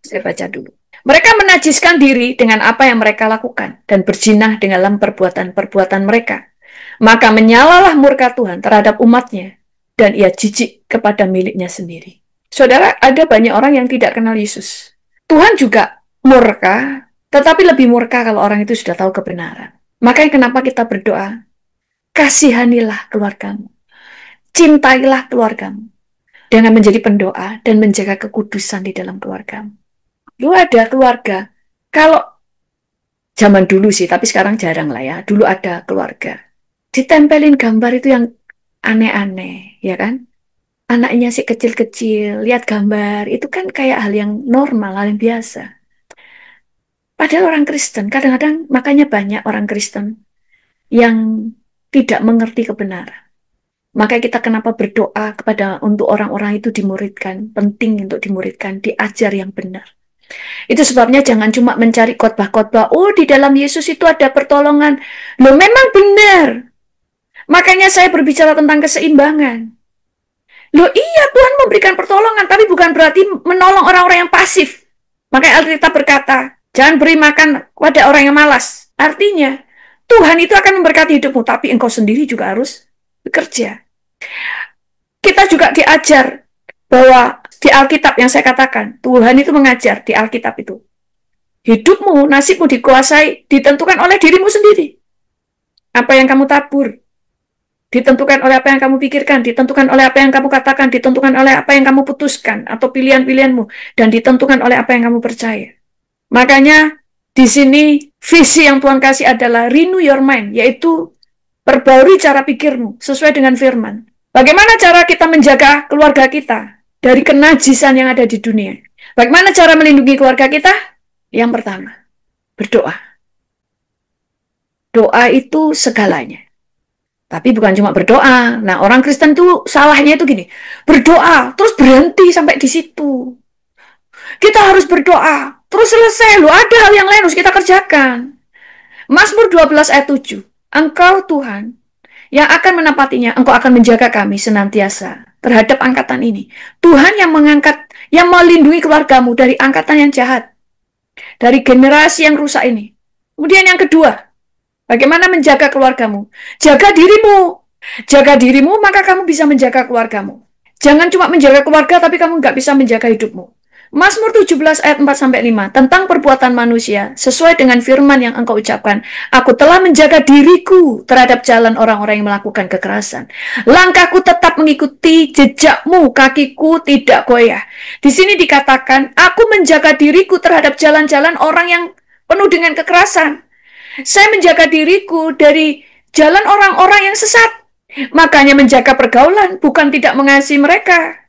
Saya baca dulu. Mereka menajiskan diri dengan apa yang mereka lakukan dan berzinah dalam perbuatan-perbuatan mereka. Maka menyalalah murka Tuhan terhadap umatnya dan ia jijik kepada miliknya sendiri. Saudara, ada banyak orang yang tidak kenal Yesus. Tuhan juga murka, tetapi lebih murka kalau orang itu sudah tahu kebenaran. Makanya kenapa kita berdoa, kasihanilah keluargamu, cintailah keluargamu, dengan menjadi pendoa dan menjaga kekudusan di dalam keluargamu. Lu ada keluarga, kalau zaman dulu sih, tapi sekarang jarang lah ya, dulu ada keluarga, ditempelin gambar itu yang aneh-aneh, ya kan? Anaknya sih kecil-kecil, lihat gambar, itu kan kayak hal yang normal, hal yang biasa. Padahal orang Kristen, kadang-kadang makanya banyak orang Kristen yang tidak mengerti kebenaran. Maka kita kenapa berdoa kepada untuk orang-orang itu dimuridkan, penting untuk dimuridkan, diajar yang benar. Itu sebabnya jangan cuma mencari khotbah-khotbah, oh di dalam Yesus itu ada pertolongan. Loh memang benar. Makanya saya berbicara tentang keseimbangan. Loh iya Tuhan memberikan pertolongan, tapi bukan berarti menolong orang-orang yang pasif. Makanya Alkitab berkata, jangan beri makan pada orang yang malas. Artinya, Tuhan itu akan memberkati hidupmu, tapi engkau sendiri juga harus bekerja. Kita juga diajar bahwa di Alkitab yang saya katakan, Tuhan itu mengajar di Alkitab itu. Hidupmu, nasibmu dikuasai, ditentukan oleh dirimu sendiri. Apa yang kamu tabur, ditentukan oleh apa yang kamu pikirkan, ditentukan oleh apa yang kamu katakan, ditentukan oleh apa yang kamu putuskan, atau pilihan-pilihanmu, dan ditentukan oleh apa yang kamu percaya. Makanya, di sini, visi yang Tuhan kasih adalah renew your mind, yaitu perbarui cara pikirmu, sesuai dengan firman. Bagaimana cara kita menjaga keluarga kita dari kenajisan yang ada di dunia? Bagaimana cara melindungi keluarga kita? Yang pertama, berdoa. Doa itu segalanya. Tapi bukan cuma berdoa. Nah, orang Kristen tuh salahnya itu gini, berdoa, terus berhenti sampai di situ. Kita harus berdoa, terus selesai. Loh, ada hal yang lain harus kita kerjakan. Mazmur 12 ayat 7. Engkau Tuhan yang akan menempatinya, engkau akan menjaga kami senantiasa terhadap angkatan ini. Tuhan yang mengangkat, yang melindungi keluargamu dari angkatan yang jahat, dari generasi yang rusak ini. Kemudian yang kedua, bagaimana menjaga keluargamu? Jaga dirimu. Jaga dirimu, maka kamu bisa menjaga keluargamu. Jangan cuma menjaga keluarga, tapi kamu nggak bisa menjaga hidupmu. Mazmur 17 ayat 4-5 tentang perbuatan manusia sesuai dengan firman yang engkau ucapkan. Aku telah menjaga diriku terhadap jalan orang-orang yang melakukan kekerasan. Langkahku tetap mengikuti jejakmu, kakiku tidak goyah. Di sini dikatakan, aku menjaga diriku terhadap jalan-jalan orang yang penuh dengan kekerasan. Saya menjaga diriku dari jalan orang-orang yang sesat. Makanya menjaga pergaulan bukan tidak mengasihi mereka.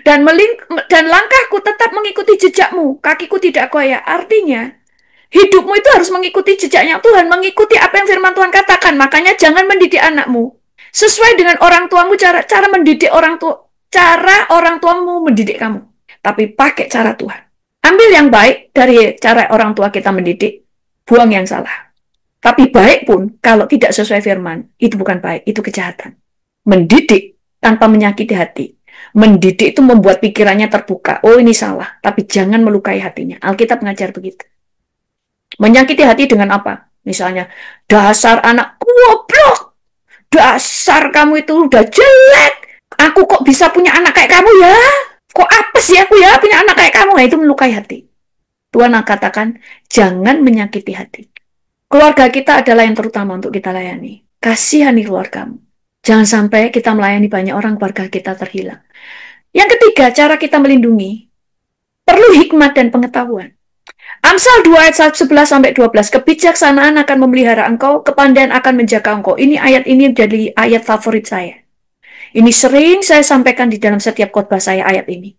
Dan langkahku tetap mengikuti jejakmu, kakiku tidak goyah. Artinya, hidupmu itu harus mengikuti jejaknya Tuhan, mengikuti apa yang firman Tuhan katakan. Makanya jangan mendidik anakmu sesuai dengan orang tuamu, cara mendidik orang tua, cara orang tuamu mendidik kamu. Tapi pakai cara Tuhan. Ambil yang baik dari cara orang tua kita mendidik, buang yang salah. Tapi baik pun, kalau tidak sesuai firman, itu bukan baik, itu kejahatan. Mendidik tanpa menyakiti hati. Mendidik itu membuat pikirannya terbuka. Oh, ini salah, tapi jangan melukai hatinya. Alkitab mengajar begitu. Menyakiti hati dengan apa? Misalnya, dasar anak goblok, dasar kamu itu udah jelek. Aku kok bisa punya anak kayak kamu ya? Kok apa sih aku ya punya anak kayak kamu? Nah, itu melukai hati. Tuhan katakan, jangan menyakiti hati. Keluarga kita adalah yang terutama untuk kita layani. Kasihani keluargamu. Jangan sampai kita melayani banyak orang, keluarga kita terhilang. Yang ketiga, cara kita melindungi. Perlu hikmat dan pengetahuan. Amsal 2 ayat 11-12. Kebijaksanaan akan memelihara engkau, kepandaian akan menjaga engkau. Ayat ini jadi ayat favorit saya. Ini sering saya sampaikan di dalam setiap khotbah saya ayat ini.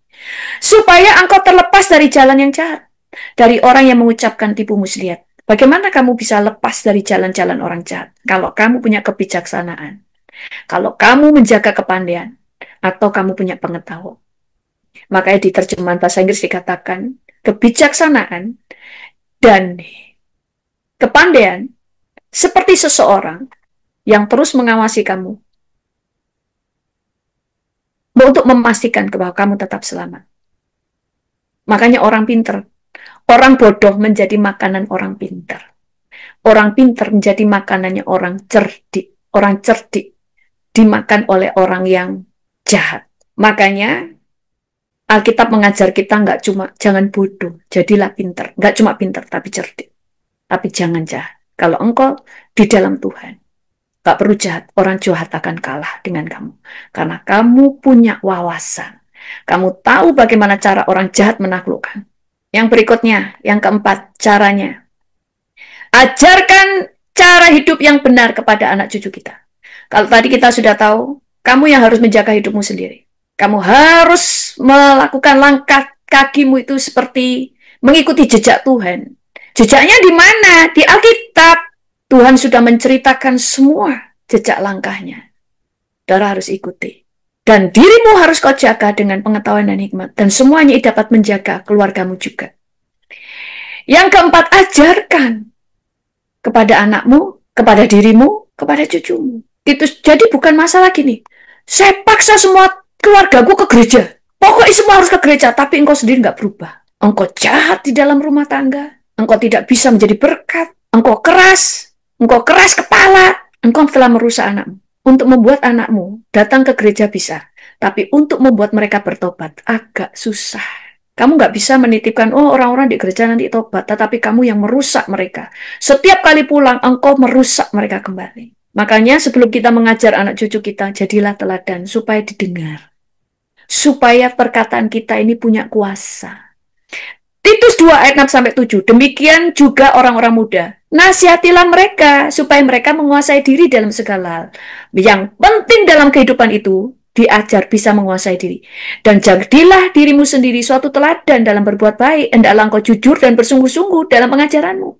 Supaya engkau terlepas dari jalan yang jahat. Dari orang yang mengucapkan tipu muslihat. Bagaimana kamu bisa lepas dari jalan-jalan orang jahat? Kalau kamu punya kebijaksanaan. Kalau kamu menjaga kepandaian. Atau kamu punya pengetahuan. Makanya di terjemahan bahasa Inggris dikatakan, kebijaksanaan dan kepandaian seperti seseorang yang terus mengawasi kamu untuk memastikan bahwa kamu tetap selamat. Makanya orang pintar, orang bodoh menjadi makanan orang pintar. Orang pintar menjadi makanannya orang cerdik. Orang cerdik dimakan oleh orang yang jahat. Makanya Alkitab mengajar kita nggak cuma jangan bodoh, jadilah pintar. Nggak cuma pintar, tapi cerdik. Tapi jangan jahat. Kalau engkau di dalam Tuhan, nggak perlu jahat. Orang jahat akan kalah dengan kamu. Karena kamu punya wawasan. Kamu tahu bagaimana cara orang jahat menaklukkan. Yang berikutnya, yang keempat, caranya. Ajarkan cara hidup yang benar kepada anak cucu kita. Kalau tadi kita sudah tahu, kamu yang harus menjaga hidupmu sendiri. Kamu harus melakukan langkah kakimu itu seperti mengikuti jejak Tuhan. Jejaknya di mana? Di Alkitab. Tuhan sudah menceritakan semua jejak langkahnya. Saudara harus ikuti. Dan dirimu harus kau jaga dengan pengetahuan dan hikmat. Dan semuanya dapat menjaga keluargamu juga. Yang keempat, ajarkan kepada anakmu, kepada dirimu, kepada cucumu. Itu jadi bukan masalah gini. Saya paksa semua keluargaku ke gereja. Pokoknya semua harus ke gereja, tapi engkau sendiri nggak berubah. Engkau jahat di dalam rumah tangga. Engkau tidak bisa menjadi berkat. Engkau keras kepala. Engkau telah merusak anakmu. Untuk membuat anakmu datang ke gereja bisa, tapi untuk membuat mereka bertobat agak susah. Kamu nggak bisa menitipkan, oh orang-orang di gereja nanti tobat, tetapi kamu yang merusak mereka. Setiap kali pulang, engkau merusak mereka kembali. Makanya sebelum kita mengajar anak cucu kita, jadilah teladan supaya didengar. Supaya perkataan kita ini punya kuasa. Titus 2 ayat 6-7. Demikian juga orang-orang muda. Nasihatilah mereka supaya mereka menguasai diri dalam segala hal. Yang penting dalam kehidupan itu, diajar bisa menguasai diri. Dan jadilah dirimu sendiri suatu teladan dalam berbuat baik. Hendaklah engkau jujur dan bersungguh-sungguh dalam pengajaranmu.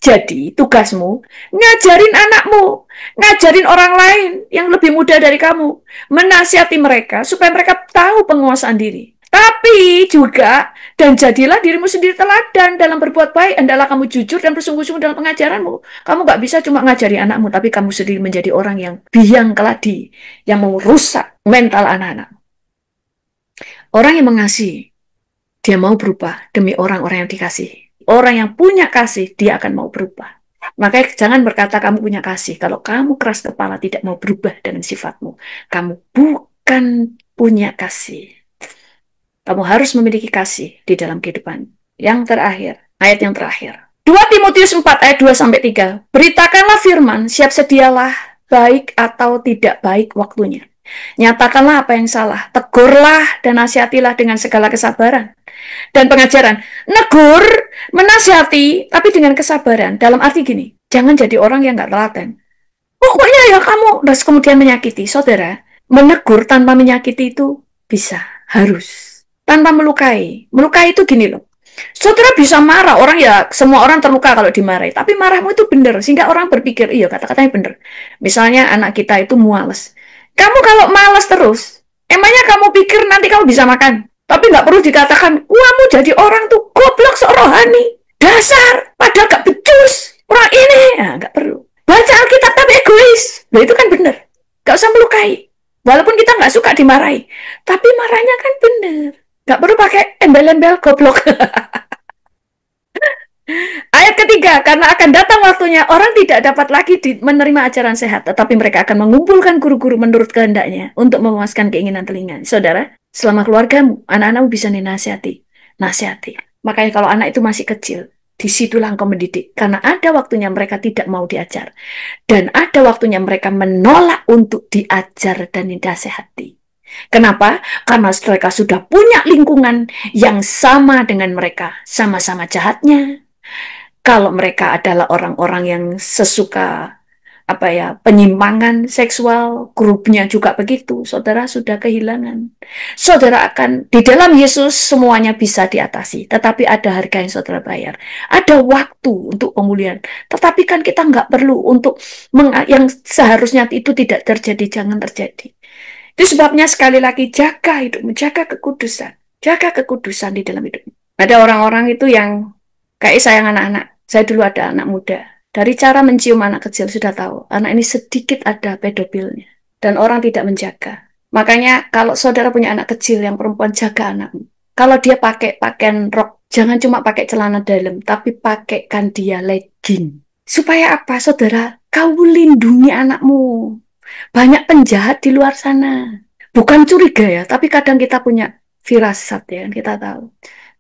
Jadi tugasmu ngajarin anakmu, ngajarin orang lain yang lebih muda dari kamu, menasihati mereka supaya mereka tahu penguasaan diri. Tapi juga, dan jadilah dirimu sendiri teladan dalam berbuat baik. Hendaklah kamu jujur dan bersungguh-sungguh dalam pengajaranmu. Kamu gak bisa cuma ngajari anakmu, tapi kamu sendiri menjadi orang yang biang keladi, yang merusak mental anak-anak. Orang yang mengasihi, dia mau berubah demi orang-orang yang dikasihi. Orang yang punya kasih, dia akan mau berubah. Makanya jangan berkata kamu punya kasih. Kalau kamu keras kepala tidak mau berubah dengan sifatmu, kamu bukan punya kasih. Kamu harus memiliki kasih di dalam kehidupan. Yang terakhir, ayat yang terakhir. 2 Timotius 4 ayat 2-3. Beritakanlah firman, siap sedialah baik atau tidak baik waktunya. Nyatakanlah apa yang salah, tegurlah dan nasihatilah dengan segala kesabaran dan pengajaran. Negur, menasihati, tapi dengan kesabaran. Dalam arti gini, jangan jadi orang yang gak telaten. Pokoknya ya kamu, terus kemudian menyakiti. Saudara, menegur tanpa menyakiti itu bisa, harus. Tanpa melukai. Melukai itu gini loh. Saudara bisa marah, orang ya, semua orang terluka kalau dimarahi. Tapi marahmu itu benar, sehingga orang berpikir, iya kata-katanya benar. Misalnya anak kita itu muales. Kamu kalau malas terus, emangnya kamu pikir nanti kamu bisa makan? Tapi nggak perlu dikatakan, kamu jadi orang tuh goblok serohani. Dasar, padahal gak becus. Orang ini, nah, nggak perlu. Baca Alkitab tapi egois. Nah itu kan benar. Gak usah melukai. Walaupun kita nggak suka dimarahi. Tapi marahnya kan benar. Gak perlu pakai embel-embel goblok. Ayat ketiga, karena akan datang waktunya orang tidak dapat lagi menerima ajaran sehat, tetapi mereka akan mengumpulkan guru-guru menurut kehendaknya untuk memuaskan keinginan telinga. Saudara, selama keluargamu, anak-anakmu bisa dinasihati. Nasihati. Makanya kalau anak itu masih kecil, disitulah engkau mendidik. Karena ada waktunya mereka tidak mau diajar. Dan ada waktunya mereka menolak untuk diajar dan dinasihati. Kenapa? Karena mereka sudah punya lingkungan yang sama dengan mereka. Sama-sama jahatnya. Kalau mereka adalah orang-orang yang sesuka penyimpangan seksual, grupnya juga begitu, saudara sudah kehilangan. Saudara akan, di dalam Yesus semuanya bisa diatasi, tetapi ada harga yang saudara bayar. Ada waktu untuk pemulihan, tetapi kan kita nggak perlu untuk yang seharusnya itu tidak terjadi, jangan terjadi. Itu sebabnya sekali lagi jaga hidupmu, jaga kekudusan di dalam hidupmu. Ada orang-orang itu yang kayak sayang anak-anak. Saya dulu ada anak muda. Dari cara mencium anak kecil sudah tahu, anak ini sedikit ada pedofilnya. Dan orang tidak menjaga. Makanya kalau saudara punya anak kecil yang perempuan, jaga anakmu. Kalau dia pakai pakaian rok, jangan cuma pakai celana dalam, tapi pakaikan dia legging. Supaya apa, saudara? Kau lindungi anakmu. Banyak penjahat di luar sana. Bukan curiga ya, tapi kadang kita punya firasat ya, kita tahu.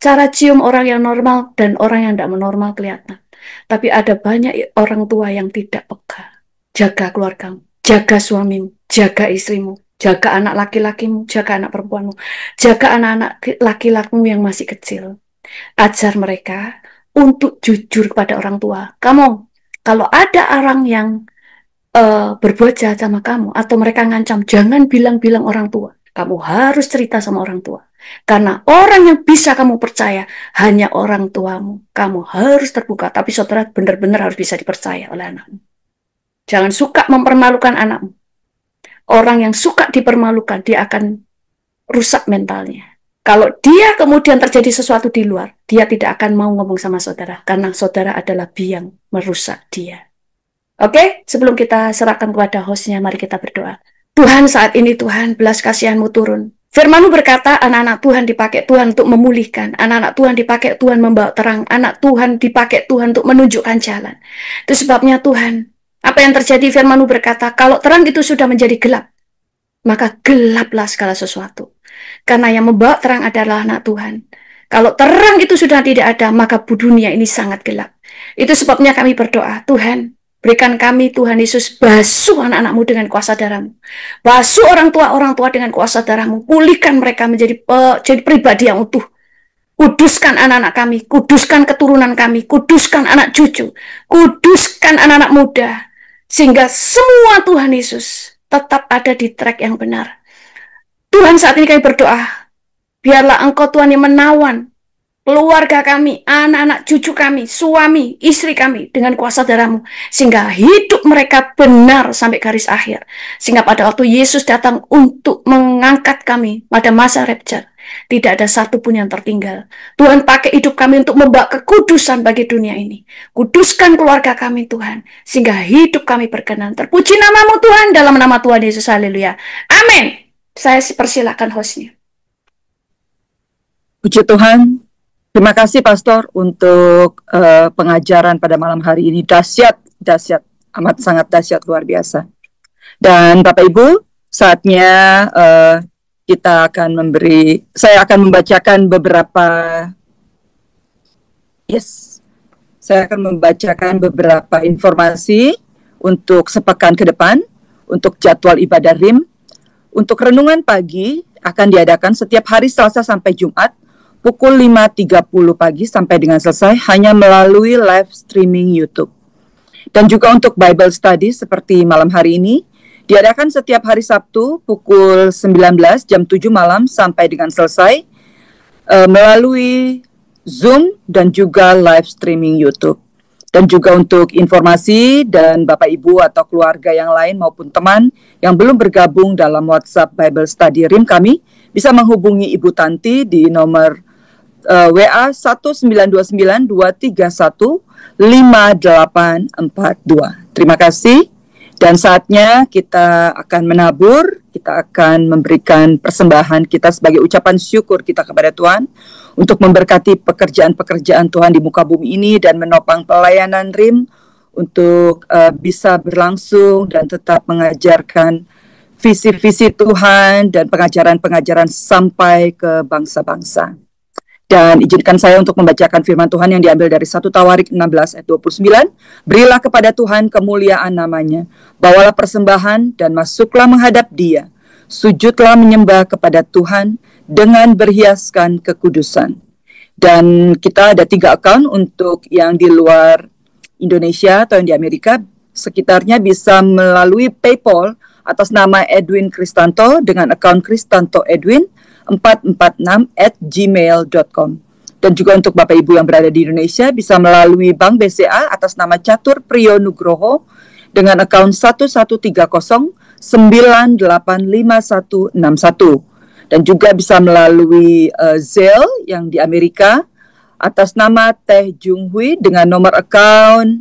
Cara cium orang yang normal dan orang yang tidak normal kelihatan. Tapi ada banyak orang tua yang tidak peka. Jaga keluargamu, jaga suamimu, jaga istrimu, jaga anak laki-lakimu, jaga anak perempuanmu, jaga anak-anak laki-lakimu yang masih kecil. Ajar mereka untuk jujur kepada orang tua. Kamu, kalau ada orang yang berbuat jahat sama kamu, atau mereka ngancam, jangan bilang-bilang orang tua. Kamu harus cerita sama orang tua. Karena orang yang bisa kamu percaya hanya orang tuamu. Kamu harus terbuka, tapi saudara benar-benar harus bisa dipercaya oleh anakmu. Jangan suka mempermalukan anakmu. Orang yang suka dipermalukan, dia akan rusak mentalnya. Kalau dia kemudian terjadi sesuatu di luar, dia tidak akan mau ngomong sama saudara, karena saudara adalah biang merusak dia. Oke, sebelum kita serahkan kepada hostnya, mari kita berdoa. Tuhan, saat ini Tuhan, belas kasihan-Mu turun. Firman-Mu berkata, anak-anak Tuhan dipakai Tuhan untuk memulihkan. Anak-anak Tuhan dipakai Tuhan membawa terang. Anak Tuhan dipakai Tuhan untuk menunjukkan jalan. Itu sebabnya Tuhan, apa yang terjadi, Firman-Mu berkata, kalau terang itu sudah menjadi gelap, maka gelaplah segala sesuatu. Karena yang membawa terang adalah anak Tuhan. Kalau terang itu sudah tidak ada, maka dunia ini sangat gelap. Itu sebabnya kami berdoa, Tuhan, berikan kami, Tuhan Yesus, basuh anak-anak-Mu dengan kuasa darah-Mu. Basuh orang tua dengan kuasa darah-Mu. Pulihkan mereka menjadi pribadi yang utuh. Kuduskan anak-anak kami, kuduskan keturunan kami, kuduskan anak cucu, kuduskan anak-anak muda. Sehingga semua, Tuhan Yesus, tetap ada di track yang benar. Tuhan, saat ini kami berdoa, biarlah Engkau Tuhan yang menawan keluarga kami, anak-anak cucu kami, suami, istri kami dengan kuasa darah-Mu, sehingga hidup mereka benar sampai garis akhir. Sehingga pada waktu Yesus datang untuk mengangkat kami pada masa rapture, tidak ada satupun yang tertinggal. Tuhan, pakai hidup kami untuk membawa kekudusan bagi dunia ini. Kuduskan keluarga kami, Tuhan, sehingga hidup kami berkenan. Terpuji nama-Mu, Tuhan, dalam nama Tuhan Yesus. Haleluya. Amin. Saya persilakan hostnya. Puji Tuhan, Terima kasih Pastor untuk pengajaran pada malam hari ini. Dahsyat, dahsyat, amat sangat dahsyat, luar biasa. Dan Bapak Ibu, saatnya saya akan membacakan beberapa informasi untuk sepekan ke depan, untuk jadwal ibadah RIM. Untuk renungan pagi akan diadakan setiap hari Selasa sampai Jumat, pukul 5.30 pagi sampai dengan selesai, hanya melalui live streaming YouTube. Dan juga untuk Bible Study seperti malam hari ini, diadakan setiap hari Sabtu pukul 19 jam 7 malam sampai dengan selesai, melalui Zoom dan juga live streaming YouTube. Dan juga untuk informasi dan Bapak Ibu atau keluarga yang lain maupun teman yang belum bergabung dalam WhatsApp Bible Study RIM kami, bisa menghubungi Ibu Tanti di nomor WA 1929-231-5842. Terima kasih. Dan saatnya kita akan menabur, kita akan memberikan persembahan kita sebagai ucapan syukur kita kepada Tuhan untuk memberkati pekerjaan-pekerjaan Tuhan di muka bumi ini dan menopang pelayanan RIM untuk bisa berlangsung dan tetap mengajarkan visi-visi Tuhan dan pengajaran-pengajaran sampai ke bangsa-bangsa. Dan izinkan saya untuk membacakan firman Tuhan yang diambil dari 1 Tawarik 16 ayat 29. Berilah kepada Tuhan kemuliaan namanya. Bawalah persembahan dan masuklah menghadap Dia. Sujudlah menyembah kepada Tuhan dengan berhiaskan kekudusan. Dan kita ada 3 account untuk yang di luar Indonesia atau yang di Amerika. Sekitarnya bisa melalui PayPal atas nama Edwin Kristanto dengan account Kristanto Edwin 446@gmail.com. Dan juga untuk Bapak Ibu yang berada di Indonesia bisa melalui Bank BCA atas nama Catur Priyo Nugroho dengan account 1130985161. Dan juga bisa melalui Zelle yang di Amerika atas nama Teh Junghui dengan nomor account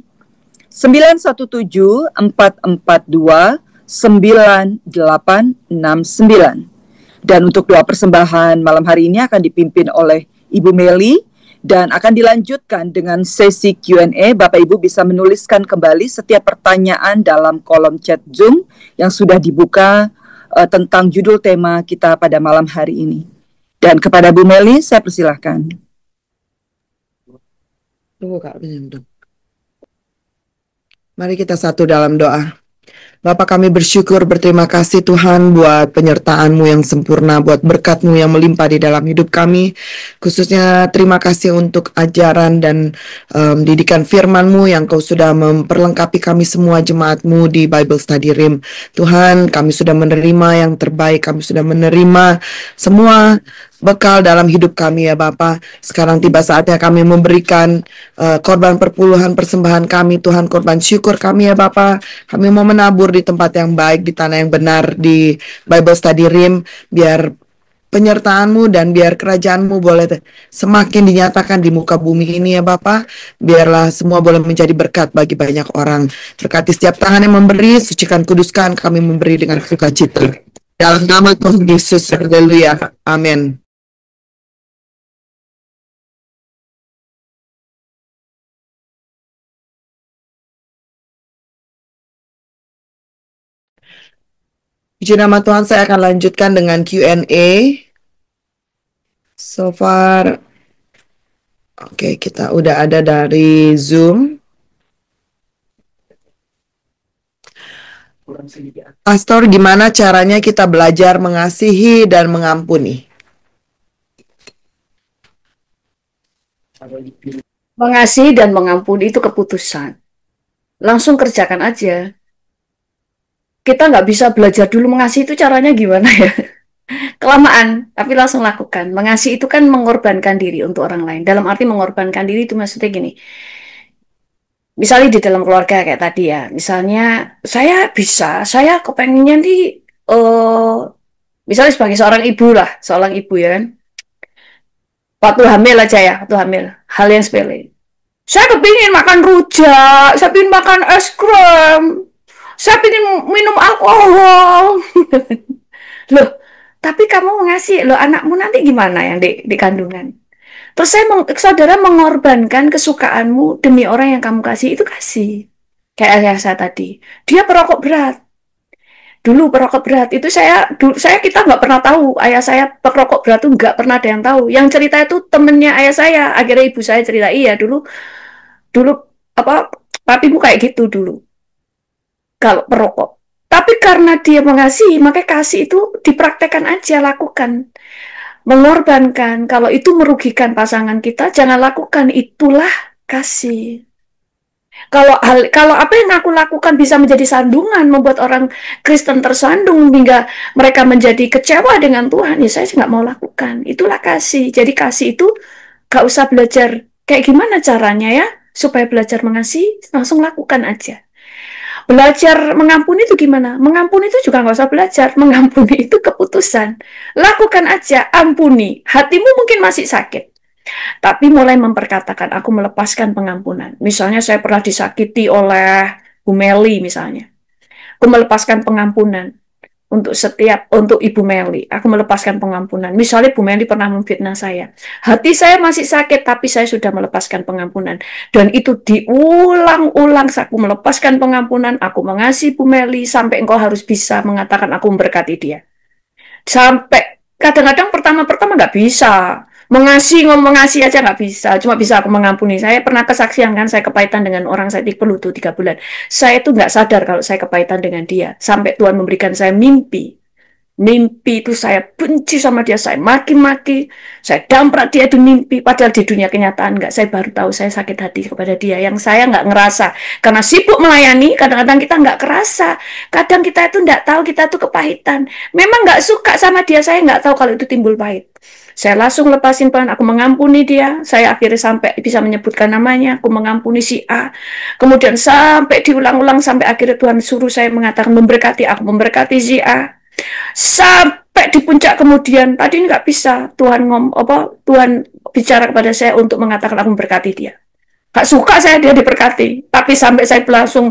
917-442-9869. Dan untuk doa persembahan malam hari ini akan dipimpin oleh Ibu Meli dan akan dilanjutkan dengan sesi Q&A. Bapak Ibu bisa menuliskan kembali setiap pertanyaan dalam kolom chat Zoom yang sudah dibuka tentang judul tema kita pada malam hari ini. Dan kepada Bu Meli saya persilahkan. Tunggu Kak, mari kita satu dalam doa. Bapak, kami bersyukur, berterima kasih Tuhan buat penyertaan-Mu yang sempurna, buat berkat-Mu yang melimpah di dalam hidup kami. Khususnya terima kasih untuk ajaran dan didikan firman-Mu yang Kau sudah memperlengkapi kami semua jemaat-Mu di Bible Study RIM. Tuhan, kami sudah menerima yang terbaik, kami sudah menerima semua bekal dalam hidup kami ya Bapa. Sekarang tiba saatnya kami memberikan korban perpuluhan persembahan kami, Tuhan, korban syukur kami ya Bapa. Kami mau menabur di tempat yang baik, di tanah yang benar, di Bible Study RIM, biar penyertaan-Mu dan biar kerajaan-Mu boleh semakin dinyatakan di muka bumi ini ya Bapa. Biarlah semua boleh menjadi berkat bagi banyak orang. Berkati setiap tangan yang memberi, sucikan, kuduskan, kami memberi dengan sukacita. Dalam nama Tuhan Yesus, haleluya. Amin. Puji nama Tuhan, saya akan lanjutkan dengan Q&A. So far, oke, kita udah ada dari Zoom. Pastor, gimana caranya kita belajar mengasihi dan mengampuni? Mengasihi dan mengampuni itu keputusan. Langsung kerjakan aja. Kita nggak bisa belajar dulu mengasihi itu caranya gimana ya. Kelamaan, tapi langsung lakukan. Mengasihi itu kan mengorbankan diri untuk orang lain. Dalam arti mengorbankan diri itu maksudnya gini. Misalnya di dalam keluarga kayak tadi ya. Misalnya saya kepengennya misalnya sebagai seorang ibu lah, seorang ibu ya kan. Waktu hamil aja ya, waktu hamil. Hal yang sepele. Saya kepingin makan rujak, saya kepingin makan es krim, saya kepingin minum alkohol. Loh, tapi kamu ngasih, loh anakmu nanti gimana yang di kandungan? Terus saudara mengorbankan kesukaanmu demi orang yang kamu kasih, itu kasih. Kayak ayah saya tadi, dia perokok berat. Dulu perokok berat itu kita nggak pernah tahu ayah saya perokok berat tuh nggak pernah ada yang tahu. Yang cerita itu temennya ayah saya. Akhirnya ibu saya cerita, iya dulu dulu apa papimu kayak gitu dulu kalau perokok. Tapi karena dia mengasihi, maka kasih itu dipraktekkan aja, lakukan. Mengorbankan, kalau itu merugikan pasangan kita, jangan lakukan. Itulah kasih. Kalau apa yang aku lakukan bisa menjadi sandungan, membuat orang Kristen tersandung hingga mereka menjadi kecewa dengan Tuhan, ya saya nggak mau lakukan. Itulah kasih. Jadi kasih itu gak usah belajar kayak gimana caranya ya, supaya belajar mengasihi, langsung lakukan aja. Belajar mengampuni itu gimana? Mengampuni itu juga nggak usah belajar. Mengampuni itu keputusan. Lakukan aja, ampuni. Hatimu mungkin masih sakit, tapi mulai memperkatakan, aku melepaskan pengampunan. Misalnya saya pernah disakiti oleh Bu Meli misalnya. Aku melepaskan pengampunan untuk Ibu Meli. Aku melepaskan pengampunan. Misalnya Bu Meli pernah memfitnah saya. Hati saya masih sakit, tapi saya sudah melepaskan pengampunan. Dan itu diulang-ulang. Aku melepaskan pengampunan, aku mengasihi Bu Meli, sampai engkau harus bisa mengatakan aku memberkati dia. Sampai kadang-kadang pertama-pertama nggak bisa. Ngomong mengasihi aja nggak bisa, cuma bisa aku mengampuni. Saya pernah kesaksian kan, saya kepahitan dengan orang, saya pelutu 3 bulan. Saya tuh nggak sadar kalau saya kepahitan dengan dia, sampai Tuhan memberikan saya mimpi. Mimpi itu saya benci sama dia, saya maki-maki, saya damprat dia itu mimpi. Padahal di dunia kenyataan nggak, saya baru tahu saya sakit hati kepada dia, yang saya nggak ngerasa. Karena sibuk melayani, kadang-kadang kita nggak kerasa. Kadang kita itu nggak tahu kita tuh kepahitan. Memang nggak suka sama dia, saya nggak tahu kalau itu timbul pahit. Saya langsung lepasin pelan, aku mengampuni dia. Saya akhirnya sampai bisa menyebutkan namanya, aku mengampuni si A. Kemudian sampai diulang-ulang, sampai akhirnya Tuhan suruh saya mengatakan memberkati, aku memberkati si A. Sampai di puncak kemudian, tadi nggak bisa, Tuhan bicara kepada saya untuk mengatakan aku memberkati dia. Gak suka saya dia diberkati, tapi sampai saya langsung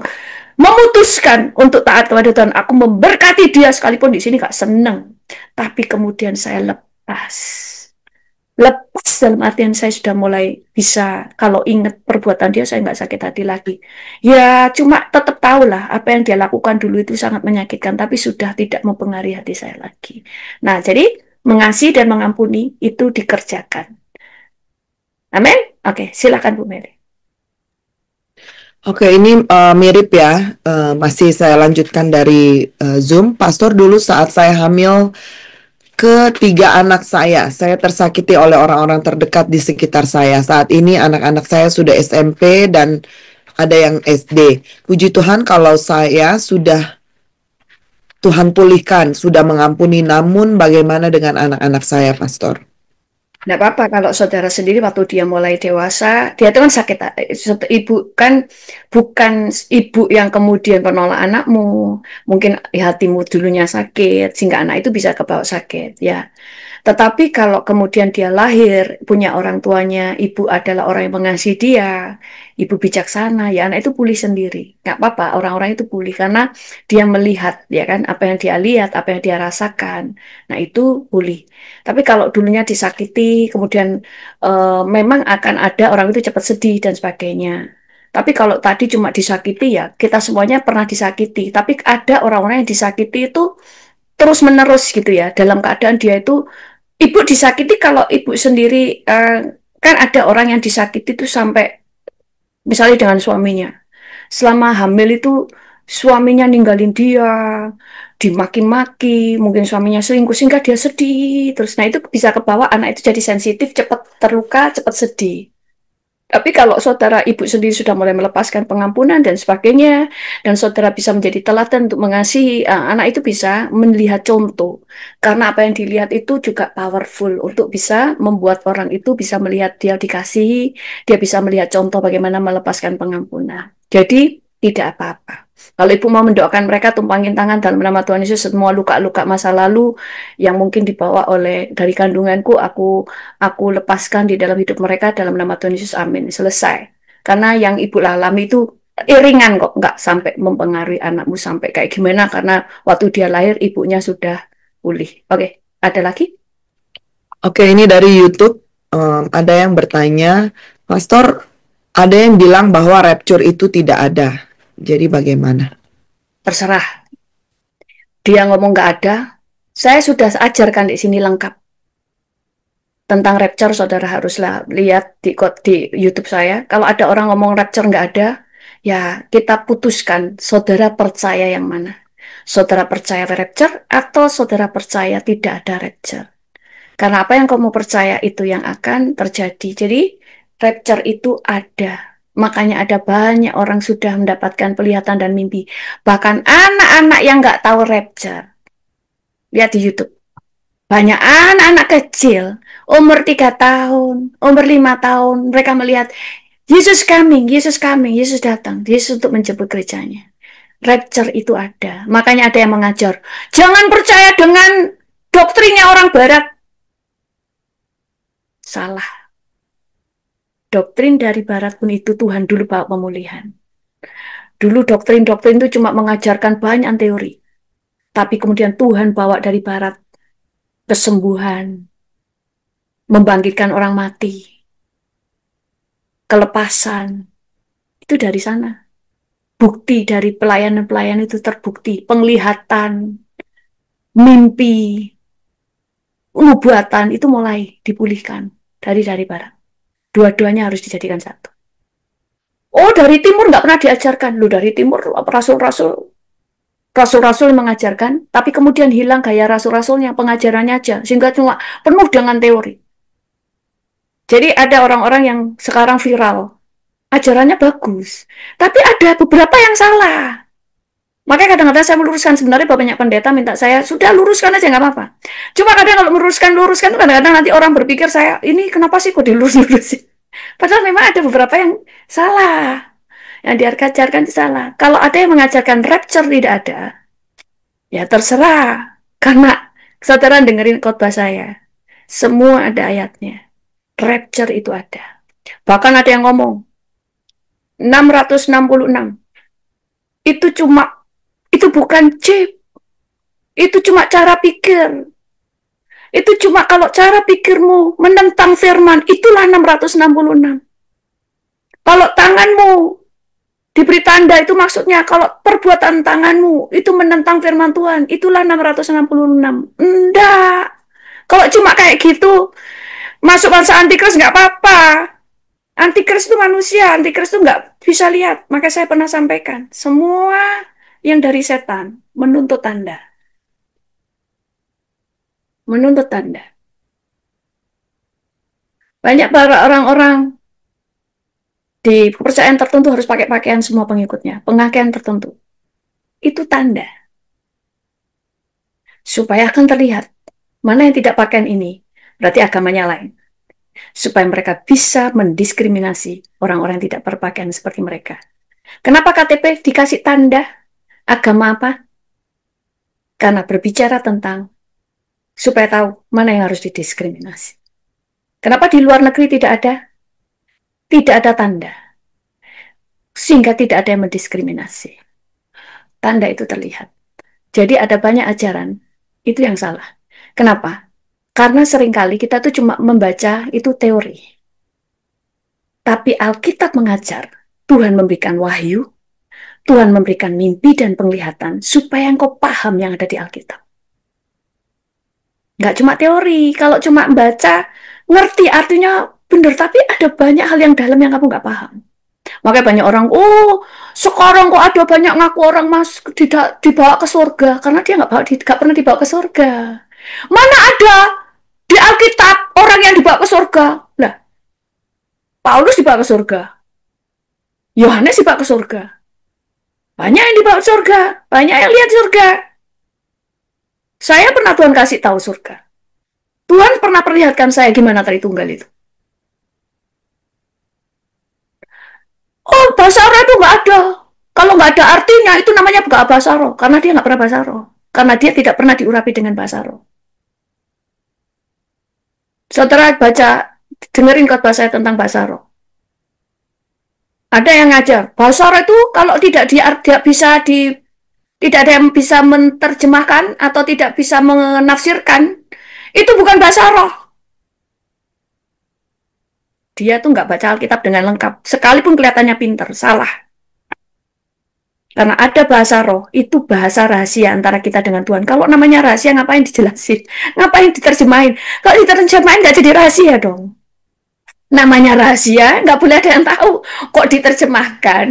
memutuskan untuk taat kepada Tuhan, aku memberkati dia sekalipun di sini gak seneng. Tapi kemudian saya lepas dalam artian saya sudah mulai bisa, kalau ingat perbuatan dia saya nggak sakit hati lagi. Ya cuma tetap tahu lah apa yang dia lakukan dulu itu sangat menyakitkan, tapi sudah tidak mempengaruhi hati saya lagi. Nah jadi mengasihi dan mengampuni itu dikerjakan. Amin. Oke, silakan Bu Mary. Oke, ini mirip ya. Masih saya lanjutkan dari Zoom. Pastor, dulu saat saya hamil ketiga anak saya tersakiti oleh orang-orang terdekat di sekitar saya. Saat ini anak-anak saya sudah SMP dan ada yang SD. Puji Tuhan kalau saya sudah Tuhan pulihkan, sudah mengampuni. Namun bagaimana dengan anak-anak saya, Pastor? Nggak apa-apa kalau saudara sendiri waktu dia mulai dewasa, dia itu kan sakit. Ibu kan bukan ibu yang kemudian penolak anakmu. Mungkin hatimu dulunya sakit, sehingga anak itu bisa kebawa sakit. Ya. Tetapi kalau kemudian dia lahir, punya orang tuanya, ibu adalah orang yang mengasihi dia, ibu bijaksana, ya anak itu pulih sendiri. Nggak apa-apa, orang-orang itu pulih karena dia melihat, ya kan, apa yang dia lihat, apa yang dia rasakan. Nah itu pulih. Tapi kalau dulunya disakiti, kemudian memang akan ada orang itu cepat sedih dan sebagainya. Tapi kalau tadi cuma disakiti ya, kita semuanya pernah disakiti. Tapi ada orang-orang yang disakiti itu terus-menerus gitu ya, dalam keadaan dia itu ibu disakiti. Kalau ibu sendiri kan ada orang yang disakiti itu sampai misalnya dengan suaminya. Selama hamil itu suaminya ninggalin dia, dimaki-maki, mungkin suaminya selingkuh sehingga dia sedih terus. Nah, itu bisa kebawa anak itu jadi sensitif, cepat terluka, cepat sedih. Tapi kalau saudara ibu sendiri sudah mulai melepaskan pengampunan dan sebagainya, dan saudara bisa menjadi teladan untuk mengasihi, anak itu bisa melihat contoh. Karena apa yang dilihat itu juga powerful untuk bisa membuat orang itu bisa melihat dia dikasihi, dia bisa melihat contoh bagaimana melepaskan pengampunan. Jadi tidak apa-apa. Kalau ibu mau mendoakan mereka, tumpangin tangan dalam nama Tuhan Yesus, semua luka-luka masa lalu yang mungkin dibawa oleh dari kandunganku, aku lepaskan di dalam hidup mereka dalam nama Tuhan Yesus, amin. Selesai. Karena yang ibu alami itu ringan kok, nggak sampai mempengaruhi anakmu sampai kayak gimana, karena waktu dia lahir ibunya sudah pulih. Oke, ada lagi? Oke, ini dari YouTube. ada yang bertanya, Pastor, ada yang bilang bahwa rapture itu tidak ada. Jadi bagaimana? Terserah. Dia ngomong nggak ada, saya sudah ajarkan di sini lengkap. Tentang rapture, saudara haruslah lihat di YouTube saya. Kalau ada orang ngomong rapture nggak ada, ya kita putuskan saudara percaya yang mana. Saudara percaya rapture atau saudara percaya tidak ada rapture. Karena apa yang kamu percaya itu yang akan terjadi. Jadi rapture itu ada. Makanya ada banyak orang sudah mendapatkan penglihatan dan mimpi. Bahkan anak-anak yang nggak tahu rapture. Lihat di YouTube. Banyak anak-anak kecil, umur 3 tahun, umur 5 tahun, mereka melihat Yesus coming, Yesus coming, Yesus datang, Yesus untuk menjemput gerejanya. Rapture itu ada. Makanya ada yang mengajar, jangan percaya dengan doktrinnya orang barat. Salah. Doktrin dari barat pun itu Tuhan dulu bawa pemulihan. Dulu doktrin-doktrin itu cuma mengajarkan banyak teori. Tapi kemudian Tuhan bawa dari barat kesembuhan, membangkitkan orang mati, kelepasan, itu dari sana. Bukti dari pelayanan-pelayanan itu terbukti. Penglihatan, mimpi, nubuatan itu mulai dipulihkan dari barat. Dua-duanya harus dijadikan satu. Oh, dari timur nggak pernah diajarkan. Loh, dari timur rasul-rasul mengajarkan, tapi kemudian hilang gaya rasul-rasulnya, pengajarannya aja, sehingga cuma penuh dengan teori. Jadi ada orang-orang yang sekarang viral, ajarannya bagus, tapi ada beberapa yang salah. Makanya kadang-kadang saya meluruskan, sebenarnya banyak pendeta minta saya, sudah luruskan aja nggak apa-apa. Cuma kadang kalau luruskan tuh kadang-kadang nanti orang berpikir saya, ini kenapa sih kok dilurus-lurusin? Padahal memang ada beberapa yang salah. Yang diajarkan itu salah. Kalau ada yang mengajarkan rapture tidak ada, ya terserah. Karena saudara dengerin khotbah saya, semua ada ayatnya. Rapture itu ada. Bahkan ada yang ngomong, 666. Itu bukan chip. Itu cuma cara pikir. Itu cuma kalau cara pikirmu menentang firman, itulah 666. Kalau tanganmu diberi tanda, itu maksudnya kalau perbuatan tanganmu itu menentang firman Tuhan, itulah 666. Enggak. Kalau cuma kayak gitu, masuk masa antikris nggak apa-apa. Antikris itu manusia, antikris itu nggak bisa lihat. Maka saya pernah sampaikan, semua yang dari setan menuntut tanda. Menuntut tanda. Banyak para orang-orang di kepercayaan tertentu harus pakai pakaian semua pengikutnya, pengakian tertentu. Itu tanda. Supaya akan terlihat mana yang tidak pakaian ini, berarti agamanya lain. Supaya mereka bisa mendiskriminasi orang-orang yang tidak berpakaian seperti mereka. Kenapa KTP dikasih tanda? Agama apa? Karena berbicara tentang supaya tahu mana yang harus didiskriminasi. Kenapa di luar negeri tidak ada? Tidak ada tanda. Sehingga tidak ada yang mendiskriminasi. Tanda itu terlihat. Jadi ada banyak ajaran, itu yang salah. Kenapa? Karena seringkali kita tuh cuma membaca itu teori. Tapi Alkitab mengajar, Tuhan memberikan wahyu, Tuhan memberikan mimpi dan penglihatan, supaya engkau paham yang ada di Alkitab. Nggak cuma teori, kalau cuma baca, ngerti artinya benar, tapi ada banyak hal yang dalam yang kamu nggak paham. Makanya banyak orang, oh sekarang kok ada banyak ngaku orang dibawa ke surga, karena dia nggak pernah dibawa ke surga. Mana ada di Alkitab orang yang dibawa ke surga? Lah, Paulus dibawa ke surga, Yohanes dibawa ke surga, banyak yang dibawa ke surga, banyak yang lihat surga. Saya pernah Tuhan kasih tahu surga. Tuhan pernah perlihatkan saya gimana Tritunggal itu. Oh, bahasa roh itu nggak ada. Kalau nggak ada artinya, itu namanya bukan bahasa roh. Karena dia nggak pernah bahasa roh. Karena dia tidak pernah diurapi dengan bahasa roh. Saudara baca, dengerin khotbah saya tentang bahasa roh. Ada yang ngajar, bahasa roh itu kalau tidak ada yang bisa menerjemahkan atau tidak bisa menafsirkan, itu bukan bahasa roh. dia tuh nggak baca Alkitab dengan lengkap. Sekalipun kelihatannya pinter, salah. Karena ada bahasa roh, itu bahasa rahasia antara kita dengan Tuhan. Kalau namanya rahasia, ngapain dijelasin? Ngapain diterjemahin? Kalau diterjemahin nggak jadi rahasia dong. Namanya rahasia, nggak boleh ada yang tahu. Kok diterjemahkan?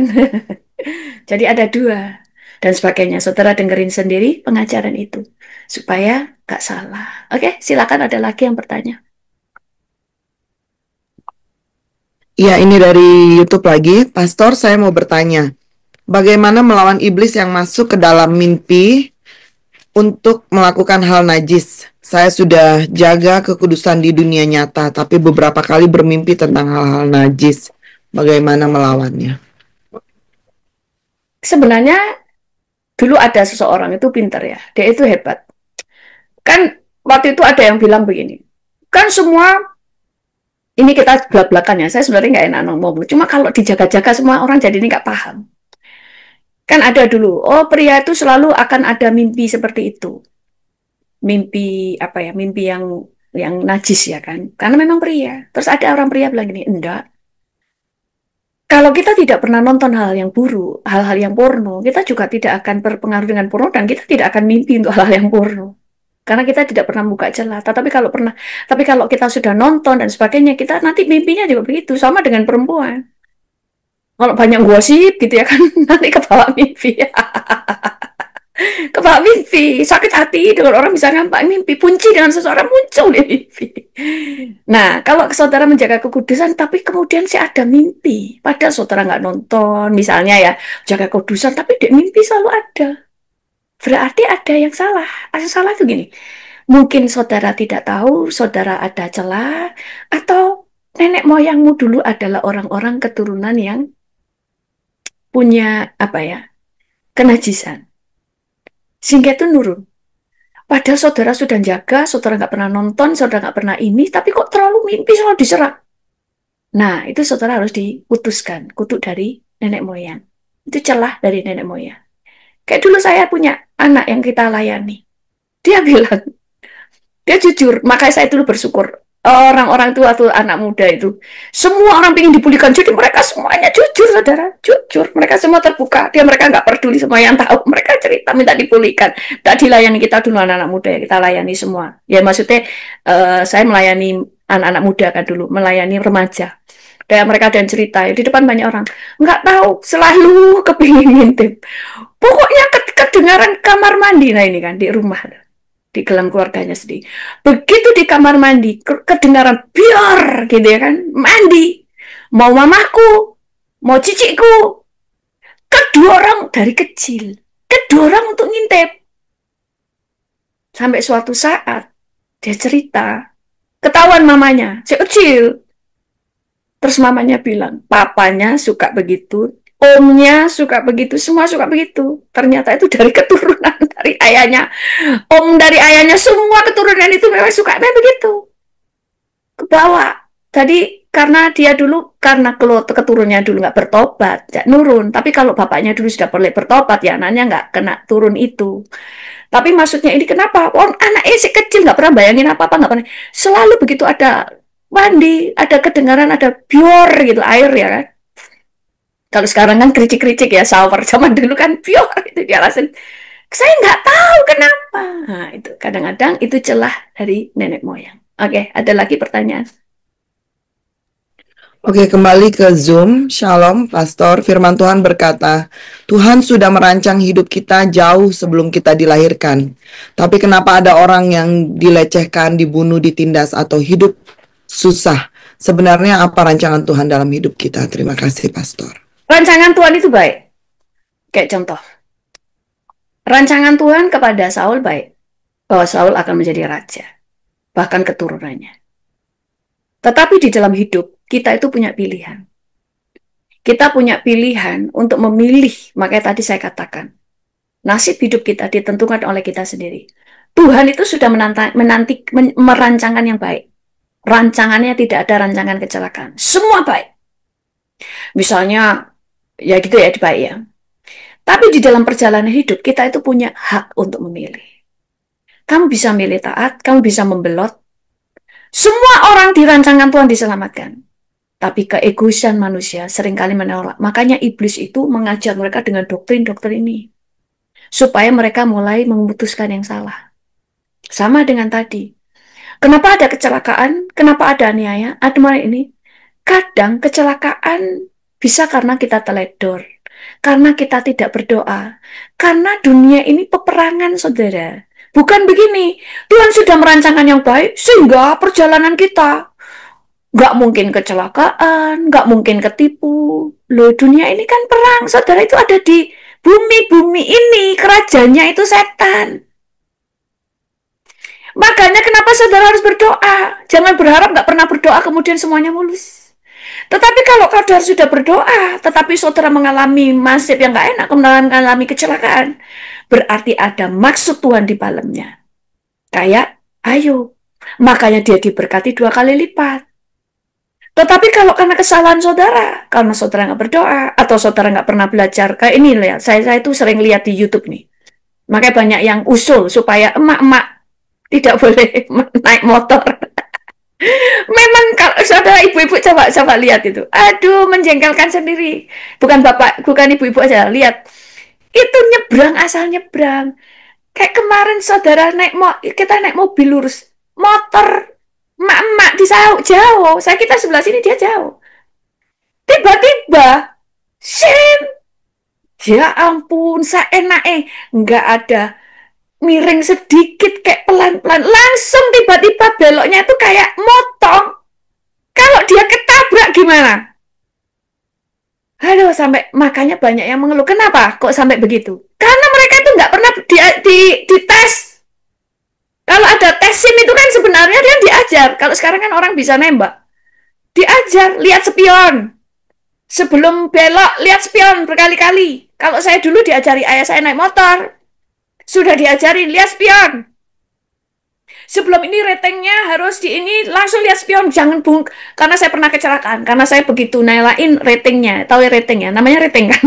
Jadi ada dua. Dan sebagainya. Saudara dengerin sendiri pengajaran itu. Supaya nggak salah. Oke, silakan ada lagi yang bertanya. Ya, ini dari YouTube lagi. Pastor, saya mau bertanya. Bagaimana melawan iblis yang masuk ke dalam mimpi untuk melakukan hal najis? Saya sudah jaga kekudusan di dunia nyata, tapi beberapa kali bermimpi tentang hal-hal najis. Bagaimana melawannya? Sebenarnya dulu ada seseorang itu pintar ya. Dia itu hebat. Kan waktu itu ada yang bilang begini. Kan semua, ini kita belak-belakan ya. Saya sebenarnya nggak enak ngomong. Cuma kalau dijaga-jaga semua orang jadi ini nggak paham. Kan ada dulu, oh pria itu selalu akan ada mimpi seperti itu. Mimpi apa ya? Mimpi yang najis ya kan? Karena memang pria. Terus ada orang pria bilang gini, enggak. Kalau kita tidak pernah nonton hal yang buruk, hal-hal yang porno, kita juga tidak akan berpengaruh dengan porno dan kita tidak akan mimpi untuk hal-hal yang porno. Karena kita tidak pernah buka celah. Tapi kalau kita sudah nonton dan sebagainya, kita nanti mimpinya juga begitu, sama dengan perempuan. Kalau banyak gosip gitu ya kan, nanti kebawa mimpi. Kebawa mimpi, sakit hati dengan orang bisa nampak mimpi, punci dengan seseorang muncul di mimpi. Nah, kalau saudara menjaga kekudusan, tapi kemudian sih ada mimpi, padahal saudara nggak nonton, misalnya ya, jaga kekudusan, tapi di mimpi selalu ada. Berarti ada yang salah. Yang salah itu gini, mungkin saudara tidak tahu, saudara ada celah, atau nenek moyangmu dulu adalah orang-orang keturunan yang punya apa ya, kenajisan. Sehingga itu nurun. Padahal saudara sudah jaga, saudara nggak pernah nonton, saudara nggak pernah ini, tapi kok terlalu mimpi selalu diserang. Nah, itu saudara harus diputuskan, kutuk dari nenek moyang. Itu celah dari nenek moyang. Kayak dulu saya punya anak yang kita layani. Dia bilang, dia jujur, makanya saya dulu bersyukur. Orang-orang tua tuh anak muda itu, semua orang ingin dibulikan, jadi mereka semuanya jujur, saudara, jujur. Mereka semua terbuka, mereka nggak peduli sama yang tahu. Mereka cerita minta dibulikan. Tak dilayani kita dulu anak-anak muda ya, kita layani semua. Ya maksudnya saya melayani anak-anak muda kan dulu, melayani remaja. Dan mereka ada yang cerita ya, di depan banyak orang, nggak tahu, selalu kepingin ngintip. Pokoknya kedengaran kamar mandi, nah ini kan di rumah. Di dalam keluarganya sendiri. Begitu di kamar mandi, kedengaran biar gitu ya kan, mandi. Mau mamahku, mau cicikku. Kedua orang dari kecil. Kedua orang untuk ngintip. Sampai suatu saat, dia cerita. Ketahuan mamanya, si kecil. Terus mamanya bilang, papanya suka begitu, omnya suka begitu, semua suka begitu. Ternyata itu dari keturunan, dari ayahnya. Om dari ayahnya, semua keturunan itu memang suka begitu. Ke bawah. Jadi karena dia dulu, karena keturunannya dulu nggak bertobat, nggak nurun. Tapi kalau bapaknya dulu sudah boleh bertobat, ya anaknya nggak kena turun itu. Tapi maksudnya ini kenapa? Oh, anaknya si kecil nggak pernah bayangin apa-apa, nggak pernah. Selalu begitu ada mandi, ada kedengaran, ada bior gitu, air ya kan. Kalau sekarang kan kericik-kericik ya, shower. Zaman dulu kan bior, itu dia alasan. Saya nggak tahu kenapa. Nah, itu kadang-kadang itu celah dari nenek moyang. Oke, ada lagi pertanyaan? Oke, kembali ke Zoom. Shalom, Pastor. Firman Tuhan berkata, Tuhan sudah merancang hidup kita jauh sebelum kita dilahirkan. Tapi kenapa ada orang yang dilecehkan, dibunuh, ditindas, atau hidup susah? Sebenarnya apa rancangan Tuhan dalam hidup kita? Terima kasih, Pastor. Rancangan Tuhan itu baik. Kayak contoh. Rancangan Tuhan kepada Saul baik. Bahwa Saul akan menjadi raja. Bahkan keturunannya. Tetapi di dalam hidup, kita itu punya pilihan. Kita punya pilihan untuk memilih. Makanya tadi saya katakan, nasib hidup kita ditentukan oleh kita sendiri. Tuhan itu sudah merancangkan yang baik. Rancangannya tidak ada rancangan kecelakaan. Semua baik. Misalnya, ya gitu ya, baik ya. Tapi di dalam perjalanan hidup, kita itu punya hak untuk memilih. Kamu bisa milih taat, kamu bisa membelot. Semua orang dirancangkan Tuhan diselamatkan. Tapi keegoisan manusia seringkali menolak. Makanya iblis itu mengajar mereka dengan doktrin-doktrin ini. Supaya mereka mulai memutuskan yang salah. Sama dengan tadi. Kenapa ada kecelakaan? Kenapa ada aniaya? Ada ini. Kadang kecelakaan bisa karena kita teledor. Karena kita tidak berdoa. Karena dunia ini peperangan, saudara. Bukan begini. Tuhan sudah merancangkan yang baik sehingga perjalanan kita nggak mungkin kecelakaan, nggak mungkin ketipu. Loh, dunia ini kan perang, saudara, itu ada di bumi ini, kerajaannya itu setan. Makanya kenapa saudara harus berdoa? Jangan berharap nggak pernah berdoa kemudian semuanya mulus. Tetapi kalau saudara sudah berdoa, tetapi saudara mengalami nasib yang nggak enak, mengalami kecelakaan, berarti ada maksud Tuhan di dalamnya. Kayak Ayub. Makanya dia diberkati 2 kali lipat. Tetapi kalau karena kesalahan saudara, karena saudara nggak berdoa, atau saudara nggak pernah belajar, kayak ini lihat, saya itu sering lihat di YouTube nih. Makanya banyak yang usul supaya emak-emak tidak boleh naik motor. Memang kalau saudara ibu-ibu coba lihat itu, aduh menjengkelkan sendiri. Bukan bapak, bukan ibu-ibu aja, lihat itu nyebrang asal nyebrang. Kayak kemarin saudara kita naik mobil lurus, motor emak-emak di jauh. Kita sebelah sini, dia jauh. Tiba-tiba, sin, ya ampun, seenaknya nggak ada miring sedikit, kayak pelan-pelan, langsung tiba-tiba beloknya itu kayak motong. Kalau dia ketabrak gimana? Aduh, sampai makanya banyak yang mengeluh. Kenapa kok sampai begitu? Karena mereka itu nggak pernah dites. Kalau ada tes SIM itu kan sebenarnya dia diajar. Kalau sekarang kan orang bisa nembak. Diajar, lihat spion. Sebelum belok, lihat spion berkali-kali. Kalau saya dulu diajari ayah saya naik motor. Sudah diajarin, lihat spion. Sebelum ini ratingnya harus langsung lihat spion, jangan karena saya pernah kecelakaan, karena saya begitu nyalain ratingnya, tahu ya ratingnya, namanya rating kan?